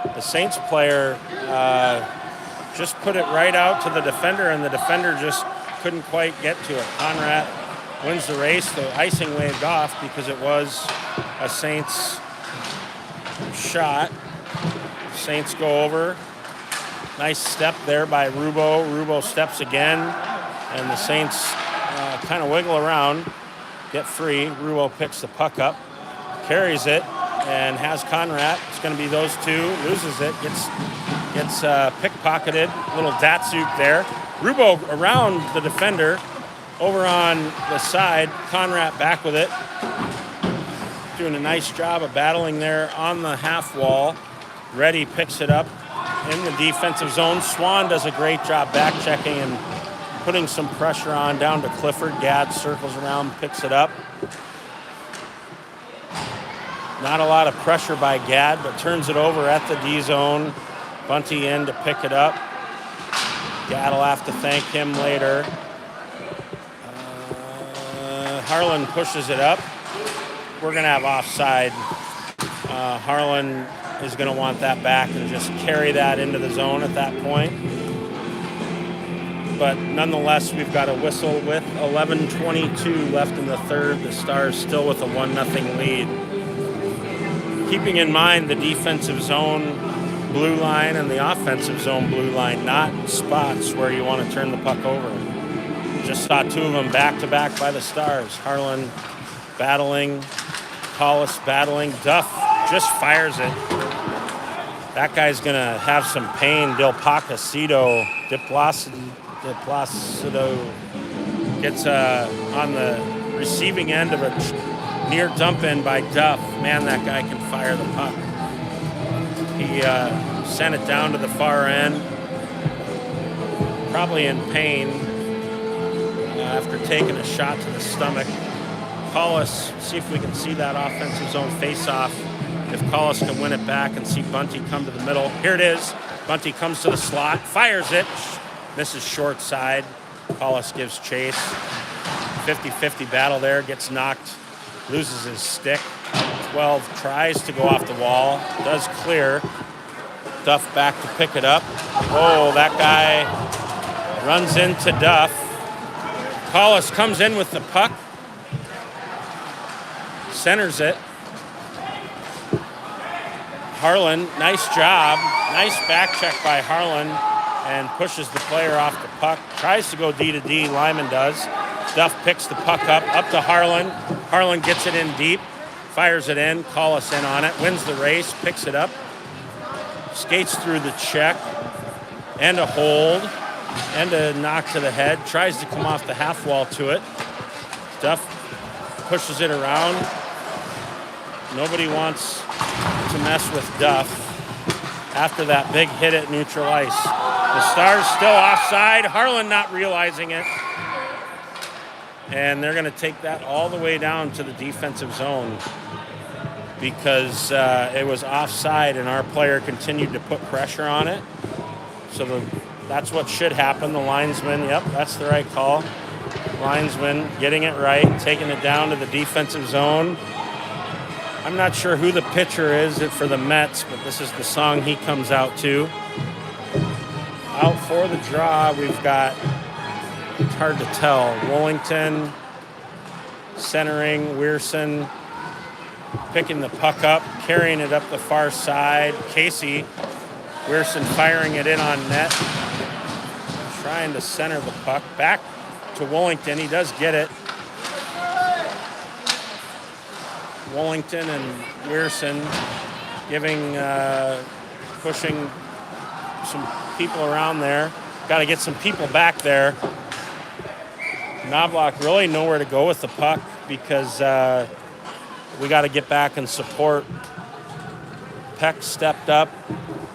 The Saints player just put it right out to the defender, and the defender just couldn't quite get to it. Conrad wins the race. The icing waved off because it was a Saints shot. Saints go over. Nice step there by Rubo. Rubo steps again, and the Saints kind of wiggle around, get free. Rubo picks the puck up, carries it, and has Conrad. It's going to be those two. Loses it, gets pickpocketed. Little Datsuk there. Rubo around the defender, over on the side. Conrad back with it. Doing a nice job of battling there on the half wall. Reddy picks it up in the defensive zone. Swan does a great job back checking and putting some pressure on down to Clifford. Gadd circles around, picks it up. Not a lot of pressure by Gadd, but turns it over at the D zone. Bunty in to pick it up. Gadd will have to thank him later. Harlan pushes it up. We're going to have offside. Harlan is going to want that back and just carry that into the zone at that point. But nonetheless, we've got a whistle with 11:22 left in the third. The Stars still with a 1-0 lead. keeping in mind the defensive zone blue line and the offensive zone blue line, not spots where you want to turn the puck over. Just saw two of them back-to-back by the Stars. Harlan battling, Collis battling. Duff just fires it. That guy's going to have some pain. Del Placido gets on the receiving end of a near dump in by Duff. Man, that guy can fire the puck. He sent it down to the far end, probably in pain after taking a shot to the stomach. Collis, see if we can see that offensive zone face-off. If Collis can win it back and see Bunty come to the middle. Here it is. Bunty comes to the slot, fires it, misses short side. Collis gives chase. 50-50 battle there, gets knocked, loses his stick. 12 tries to go off the wall, does clear. Duff back to pick it up. Oh, that guy runs into Duff. Collis comes in with the puck, centers it. Harlan, nice job. Nice back check by Harlan and pushes the player off the puck. Tries to go D to D, Lyman does. Duff picks the puck up to Harlan. Harlan gets it in deep, fires it in, Collis in on it, wins the race, picks it up, skates through the check and a hold and a knock to the head, tries to come off the half wall to it. Duff pushes it around. Nobody wants to mess with Duff after that big hit at neutral ice. The Stars still offside, Harlan not realizing it. And they're going to take that all the way down to the defensive zone because it was offside and our player continued to put pressure on it. So that's what should happen. The linesman, yep, that's the right call. Linesman getting it right, taking it down to the defensive zone. I'm not sure who the pitcher is for the Mets, but this is the song he comes out to. Out for the draw, we've got, it's hard to tell, Wellington, centering, Weirson, picking the puck up, carrying it up the far side. Casey, Weirson firing it in on net, trying to center the puck. Back to Wellington, he does get it. Wellington and Weirson pushing some people around there. Got to get some people back there. Knobloch really nowhere to go with the puck because we got to get back and support. Peck stepped up.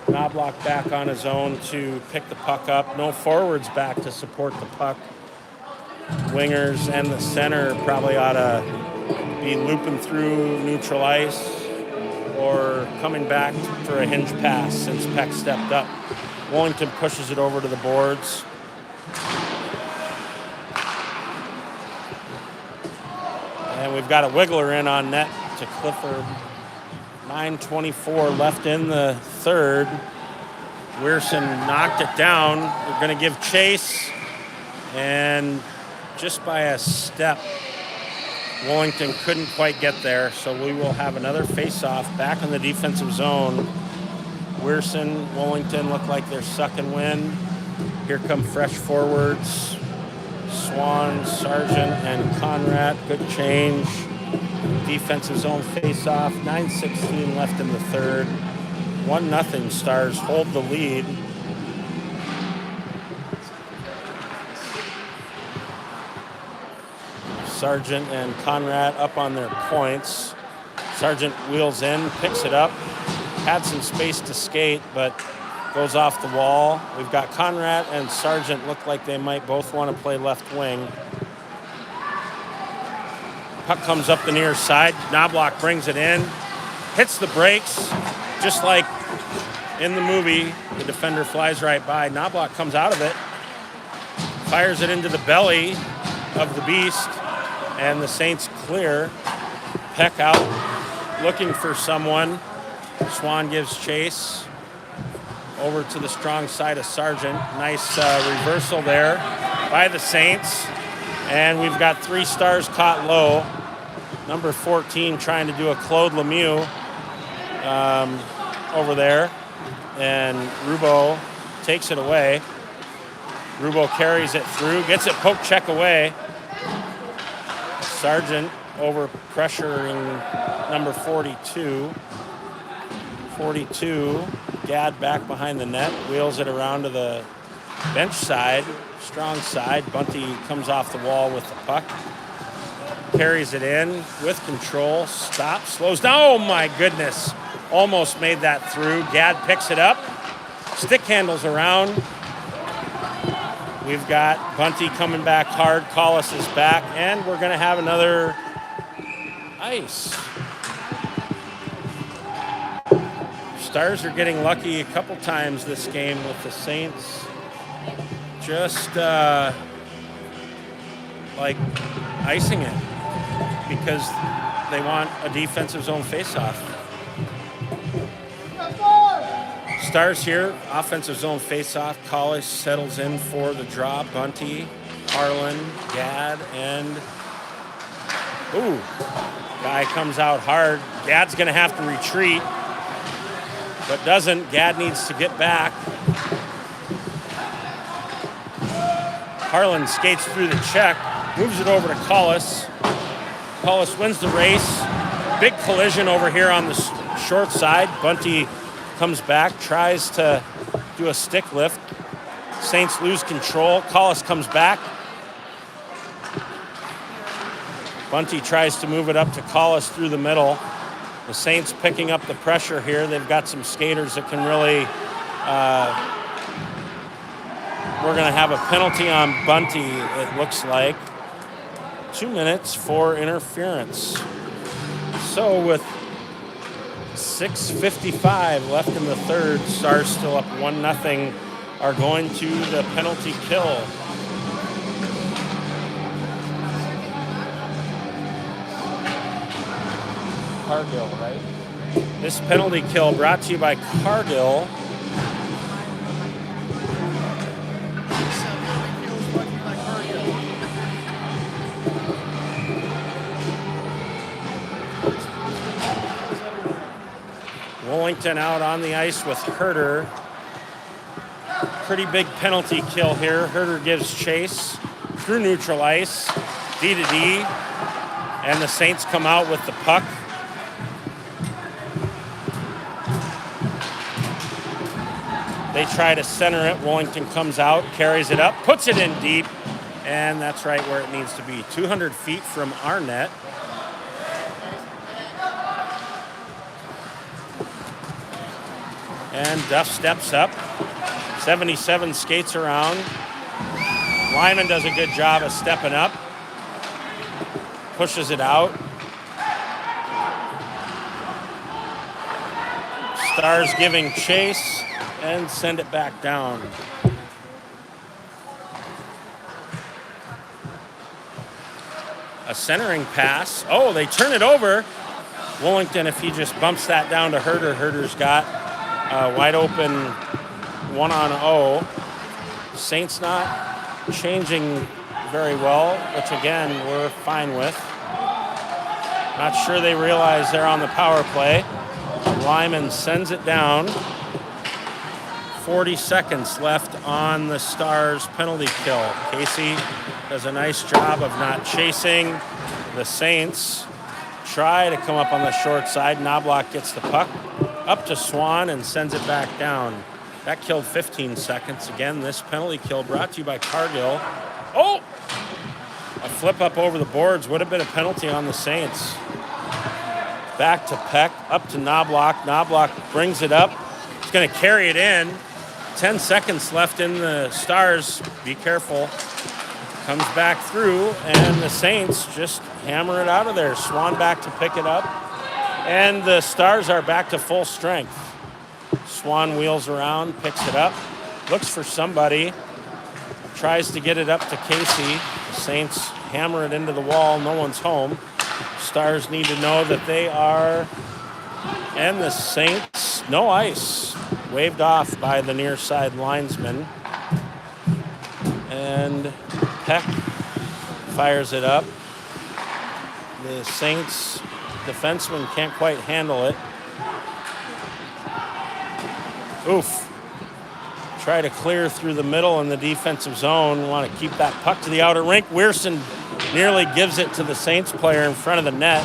Knobloch back on his own to pick the puck up. No forwards back to support the puck. Wingers and the center probably ought to be looping through neutral ice or coming back for a hinge pass since Peck stepped up. Wellington pushes it over to the boards. And we've got a wiggler in on net to Clifford. 9:24 left in the third. Weirson knocked it down. We're going to give chase. And just by a step, Wellington couldn't quite get there. So we will have another face-off back in the defensive zone. Weirson, Wellington look like they're sucking wind. Here come fresh forwards. Swan, Sargent, and Conrad. Good change. Defensive zone face-off. 9:16 left in the third. 1-0 Stars hold the lead. Sargent and Conrad up on their points. Sargent wheels in, picks it up. Had some space to skate, but goes off the wall. We've got Conrad and Sargent look like they might both want to play left wing. Puck comes up the near side. Knobloch brings it in, hits the brakes, just like in the movie. The defender flies right by. Knobloch comes out of it, fires it into the belly of the beast, and the Saints clear. Peck out looking for someone. Swan gives chase over to the strong side of Sargent. Nice reversal there by the Saints. And we've got 3 Stars caught low. Number 14 trying to do a Claude Lemieux. over there, and Rubo takes it away. Rubo carries it through, gets it poke check away. Sargent over pressuring number 42. 42, Gad back behind the net, wheels it around to the bench side, strong side. Bunty comes off the wall with the puck, carries it in with control, stops, slows down. Oh my goodness, almost made that through. Gad picks it up, stick handles around. We've got Bunty coming back hard, Collis is back, and we're going to have another ice. Stars are getting lucky a couple times this game with the Saints just like icing it because they want a defensive zone faceoff. Stars here, offensive zone faceoff. Collis settles in for the draw. Bunty, Harlan, Gad, and ooh, guy comes out hard. Gad's going to have to retreat, but doesn't. Gad needs to get back. Harlan skates through the check, moves it over to Collis. Collis wins the race. Big collision over here on the short side. Bunty comes back, tries to do a stick lift. Saints lose control. Collis comes back. Bunty tries to move it up to Collis through the middle. The Saints picking up the pressure here. They've got some skaters that can really... we're going to have a penalty on Bunty, it looks like. 2 minutes for interference. So with 6:55 left in the third, Stars still up 1-0, are going to the penalty kill. Cargill, right? This penalty kill brought to you by Cargill. Wellington out on the ice with Herter. Pretty big penalty kill here. Herter gives chase through neutral ice, D to D, and the Saints come out with the puck. They try to center it. Wellington comes out, carries it up, puts it in deep, and that's right where it needs to be. 200 feet from our net. And Duff steps up. 77 skates around. Lyman does a good job of stepping up. Pushes it out. Stars giving chase and send it back down. A centering pass. Oh, they turn it over. Wellington, if he just bumps that down to Herter, Herter's got wide open 1-on-0. Saints not changing very well, which again, we're fine with. Not sure they realize they're on the power play. Lyman sends it down. 40 seconds left on the Stars penalty kill. Casey does a nice job of not chasing. The Saints try to come up on the short side. Knobloch gets the puck up to Swan and sends it back down. That killed 15 seconds. Again, this penalty kill brought to you by Cargill. Oh! A flip up over the boards would have been a penalty on the Saints. Back to Peck, up to Knobloch. Knobloch brings it up. He's going to carry it in. 10 seconds left in the Stars. Be careful. Comes back through, and the Saints just hammer it out of there. Swan back to pick it up. And the Stars are back to full strength. Swan wheels around, picks it up, looks for somebody, tries to get it up to Casey. The Saints hammer it into the wall. No one's home. Stars need to know that they are, and the Saints, no ice. Waved off by the near side linesman. And Peck fires it up. The Saints defenseman can't quite handle it. Oof. Try to clear through the middle in the defensive zone. Want to keep that puck to the outer rink. Weirson nearly gives it to the Saints player in front of the net.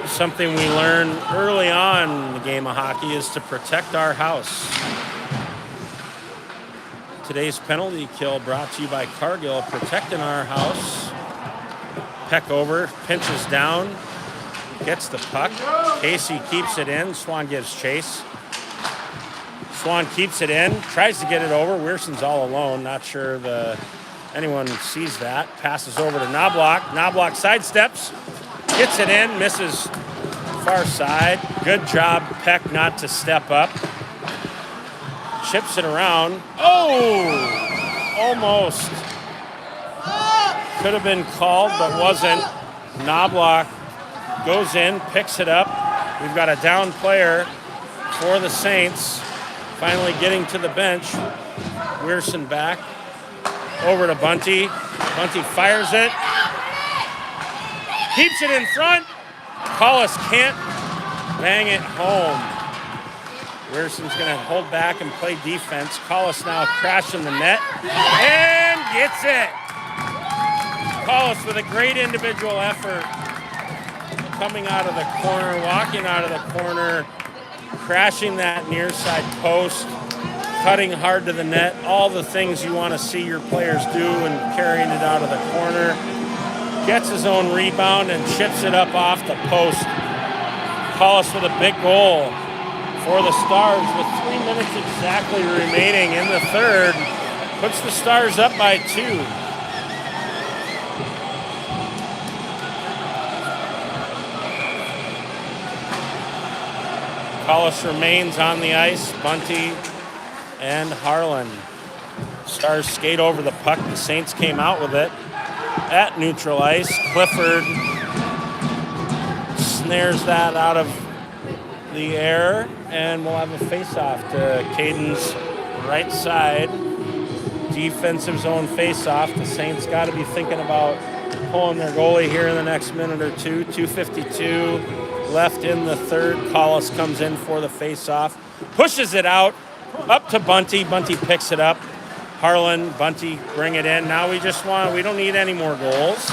Something we learned early on in the game of hockey is to protect our house. Today's penalty kill brought to you by Cargill, protecting our house. Peck over, pinches down, gets the puck. Casey keeps it in. Swan gives chase. Swan keeps it in, tries to get it over. Wearson's all alone. Not sure anyone sees that. Passes over to Knobloch. Knobloch sidesteps, gets it in, misses far side. Good job, Peck, not to step up. Chips it around. Oh! Almost. Could have been called, but wasn't. Knobloch goes in, picks it up. We've got a down player for the Saints. Finally getting to the bench. Weirson back. Over to Bunty. Bunty fires it. Keeps it in front. Collis can't bang it home. Wearson's going to hold back and play defense. Collis now crashing the net. And gets it. Collis with a great individual effort. Coming out of the corner, walking out of the corner, crashing that near side post, cutting hard to the net, all the things you want to see your players do and carrying it out of the corner. Gets his own rebound and chips it up off the post. Collis with a big goal for the Stars with 3 minutes exactly remaining in the third. Puts the Stars up by 2. Collis remains on the ice. Bunty and Harlan. Stars skate over the puck. The Saints came out with it at neutral ice. Clifford snares that out of the air, and we'll have a face-off to Caden's right side. Defensive zone face-off. The Saints got to be thinking about pulling their goalie here in the next minute or two. 2:52 left in the third. Collis comes in for the face-off. Pushes it out. Up to Bunty. Bunty picks it up. Harlan, Bunty bring it in. Now we don't need any more goals.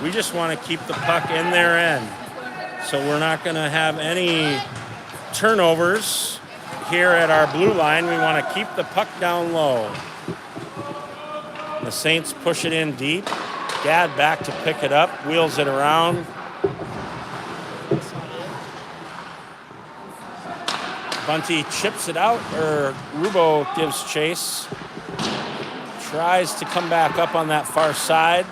We just want to keep the puck in their end. So we're not going to have any turnovers here at our blue line. We want to keep the puck down low. The Saints push it in deep. Gadd back to pick it up, wheels it around. Bunty chips it out, or Rubo gives chase. Tries to come back up on that far side.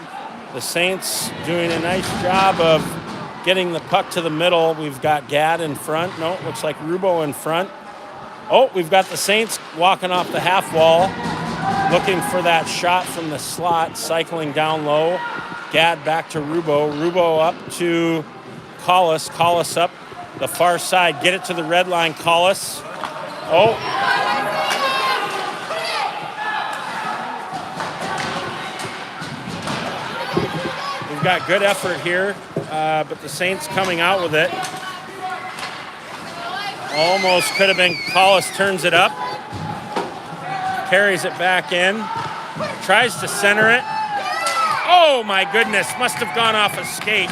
The Saints doing a nice job of getting the puck to the middle. We've got Gadd in front. No, it looks like Rubo in front. Oh, we've got the Saints walking off the half wall, looking for that shot from the slot, cycling down low. Gadd back to Rubo. Rubo up to Collis. Collis up the far side. Get it to the red line, Collis. Oh. We've got good effort here, but the Saints coming out with it. Almost could have been. Collis turns it up. Carries it back in. Tries to center it. Oh my goodness, must have gone off a skate.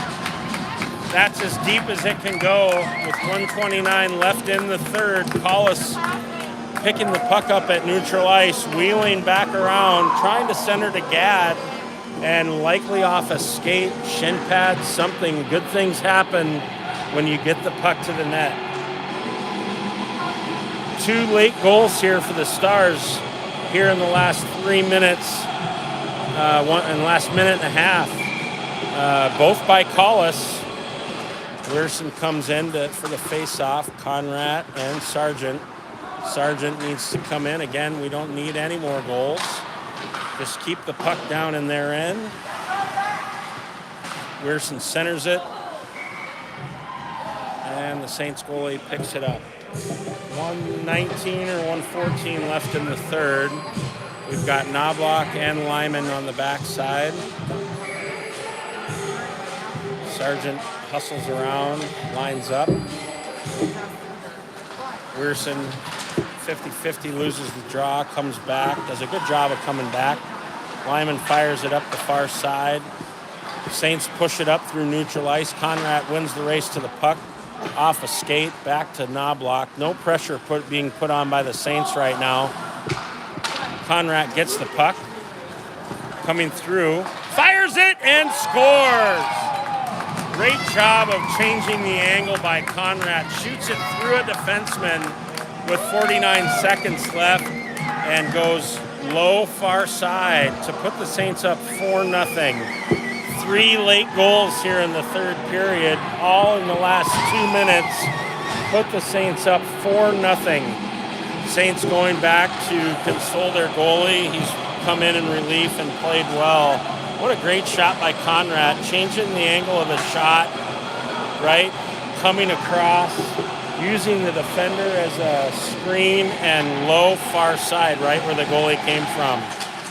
That's as deep as it can go with 1:29 left in the third. Collis picking the puck up at neutral ice, wheeling back around, trying to center to Gadd, and likely off a skate, shin pad, something. Good things happen when you get the puck to the net. 2 late goals here for the Stars here in the last 3 minutes, in the last minute and a half, both by Collis. Weirson comes in for the face-off. Conrad and Sargent. Sargent needs to come in. Again, we don't need any more goals. Just keep the puck down in their end. Weirson centers it. And the Saints goalie picks it up. 1:19 or 1:14 left in the third. We've got Knobloch and Lyman on the backside. Sargent hustles around, lines up. Weirson 50-50 loses the draw, comes back, does a good job of coming back. Lyman fires it up the far side. Saints push it up through neutral ice. Conrad wins the race to the puck. Off a skate, back to Knobloch. No pressure being put on by the Saints right now. Conrad gets the puck. Coming through. Fires it and scores! Great job of changing the angle by Conrad. Shoots it through a defenseman with 49 seconds left and goes low far side to put the Saints up 4-0. 3 late goals here in the third period, all in the last 2 minutes, put the Saints up 4-0. Saints going back to console their goalie. He's come in relief and played well. What a great shot by Conrad, changing the angle of the shot, right? Coming across, using the defender as a screen and low far side, right where the goalie came from.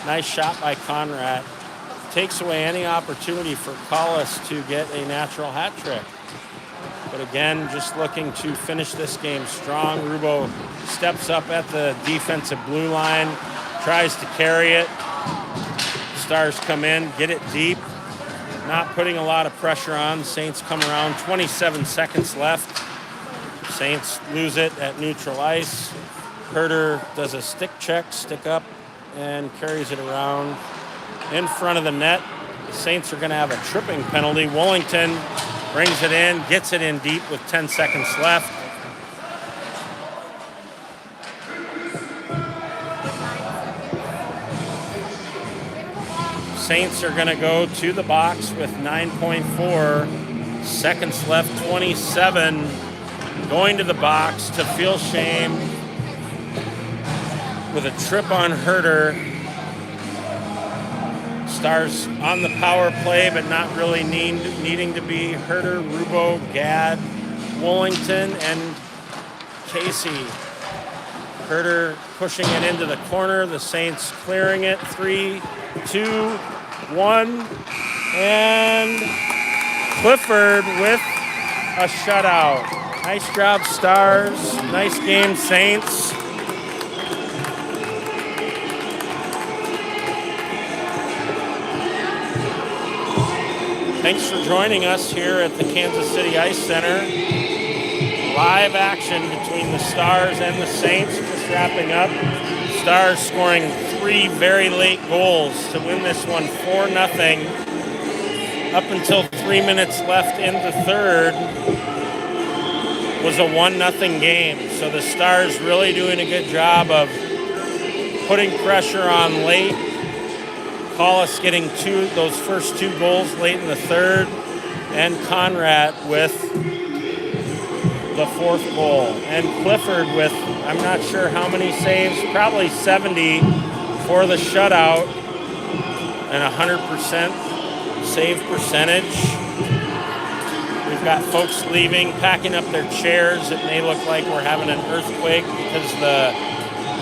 Nice shot by Conrad. Takes away any opportunity for Collis to get a natural hat trick. But again, just looking to finish this game strong. Rubo steps up at the defensive blue line, tries to carry it. Stars come in, get it deep. Not putting a lot of pressure on. Saints come around, 27 seconds left. Saints lose it at neutral ice. Herter does a stick check, stick up, and carries it around in front of the net. The Saints are going to have a tripping penalty. Wellington brings it in, gets it in deep with 10 seconds left. Saints are going to go to the box with 9.4 seconds left, 27. Going to the box to feel shame with a trip on Herter. Stars on the power play, but not really needing to be. Herter, Rubo, Gadd, Wellington, and Casey. Herter pushing it into the corner. The Saints clearing it. 3, 2, 1. And Clifford with a shutout. Nice job, Stars. Nice game, Saints. Thanks for joining us here at the Kansas City Ice Center. Live action between the Stars and the Saints. Just wrapping up. Stars scoring 3 very late goals to win this one 4-0. Up until 3 minutes left in the third was a 1-0 game. So the Stars really doing a good job of putting pressure on late. Collis getting those first 2 goals late in the third, and Conrad with the 4th goal. And Clifford with, I'm not sure how many saves, probably 70 for the shutout, and 100% save percentage. We've got folks leaving, packing up their chairs. It may look like we're having an earthquake because the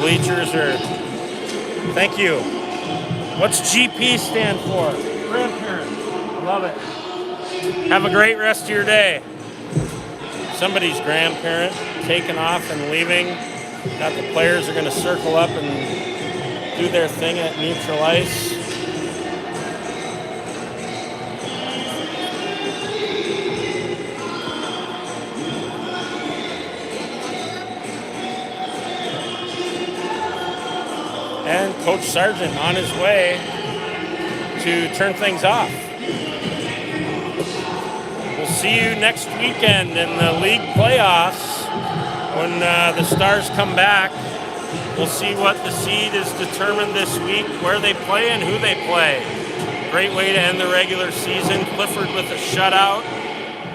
bleachers are, thank you. What's GP stand for? Grandparent. Love it. Have a great rest of your day. Somebody's grandparent taking off and leaving. Got the players are going to circle up and do their thing at neutral ice. And Coach Sargent on his way to turn things off. We'll see you next weekend in the league playoffs when the Stars come back. We'll see what the seed is determined this week, where they play and who they play. Great way to end the regular season. Clifford with a shutout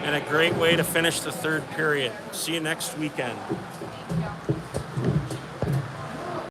and a great way to finish the third period. See you next weekend.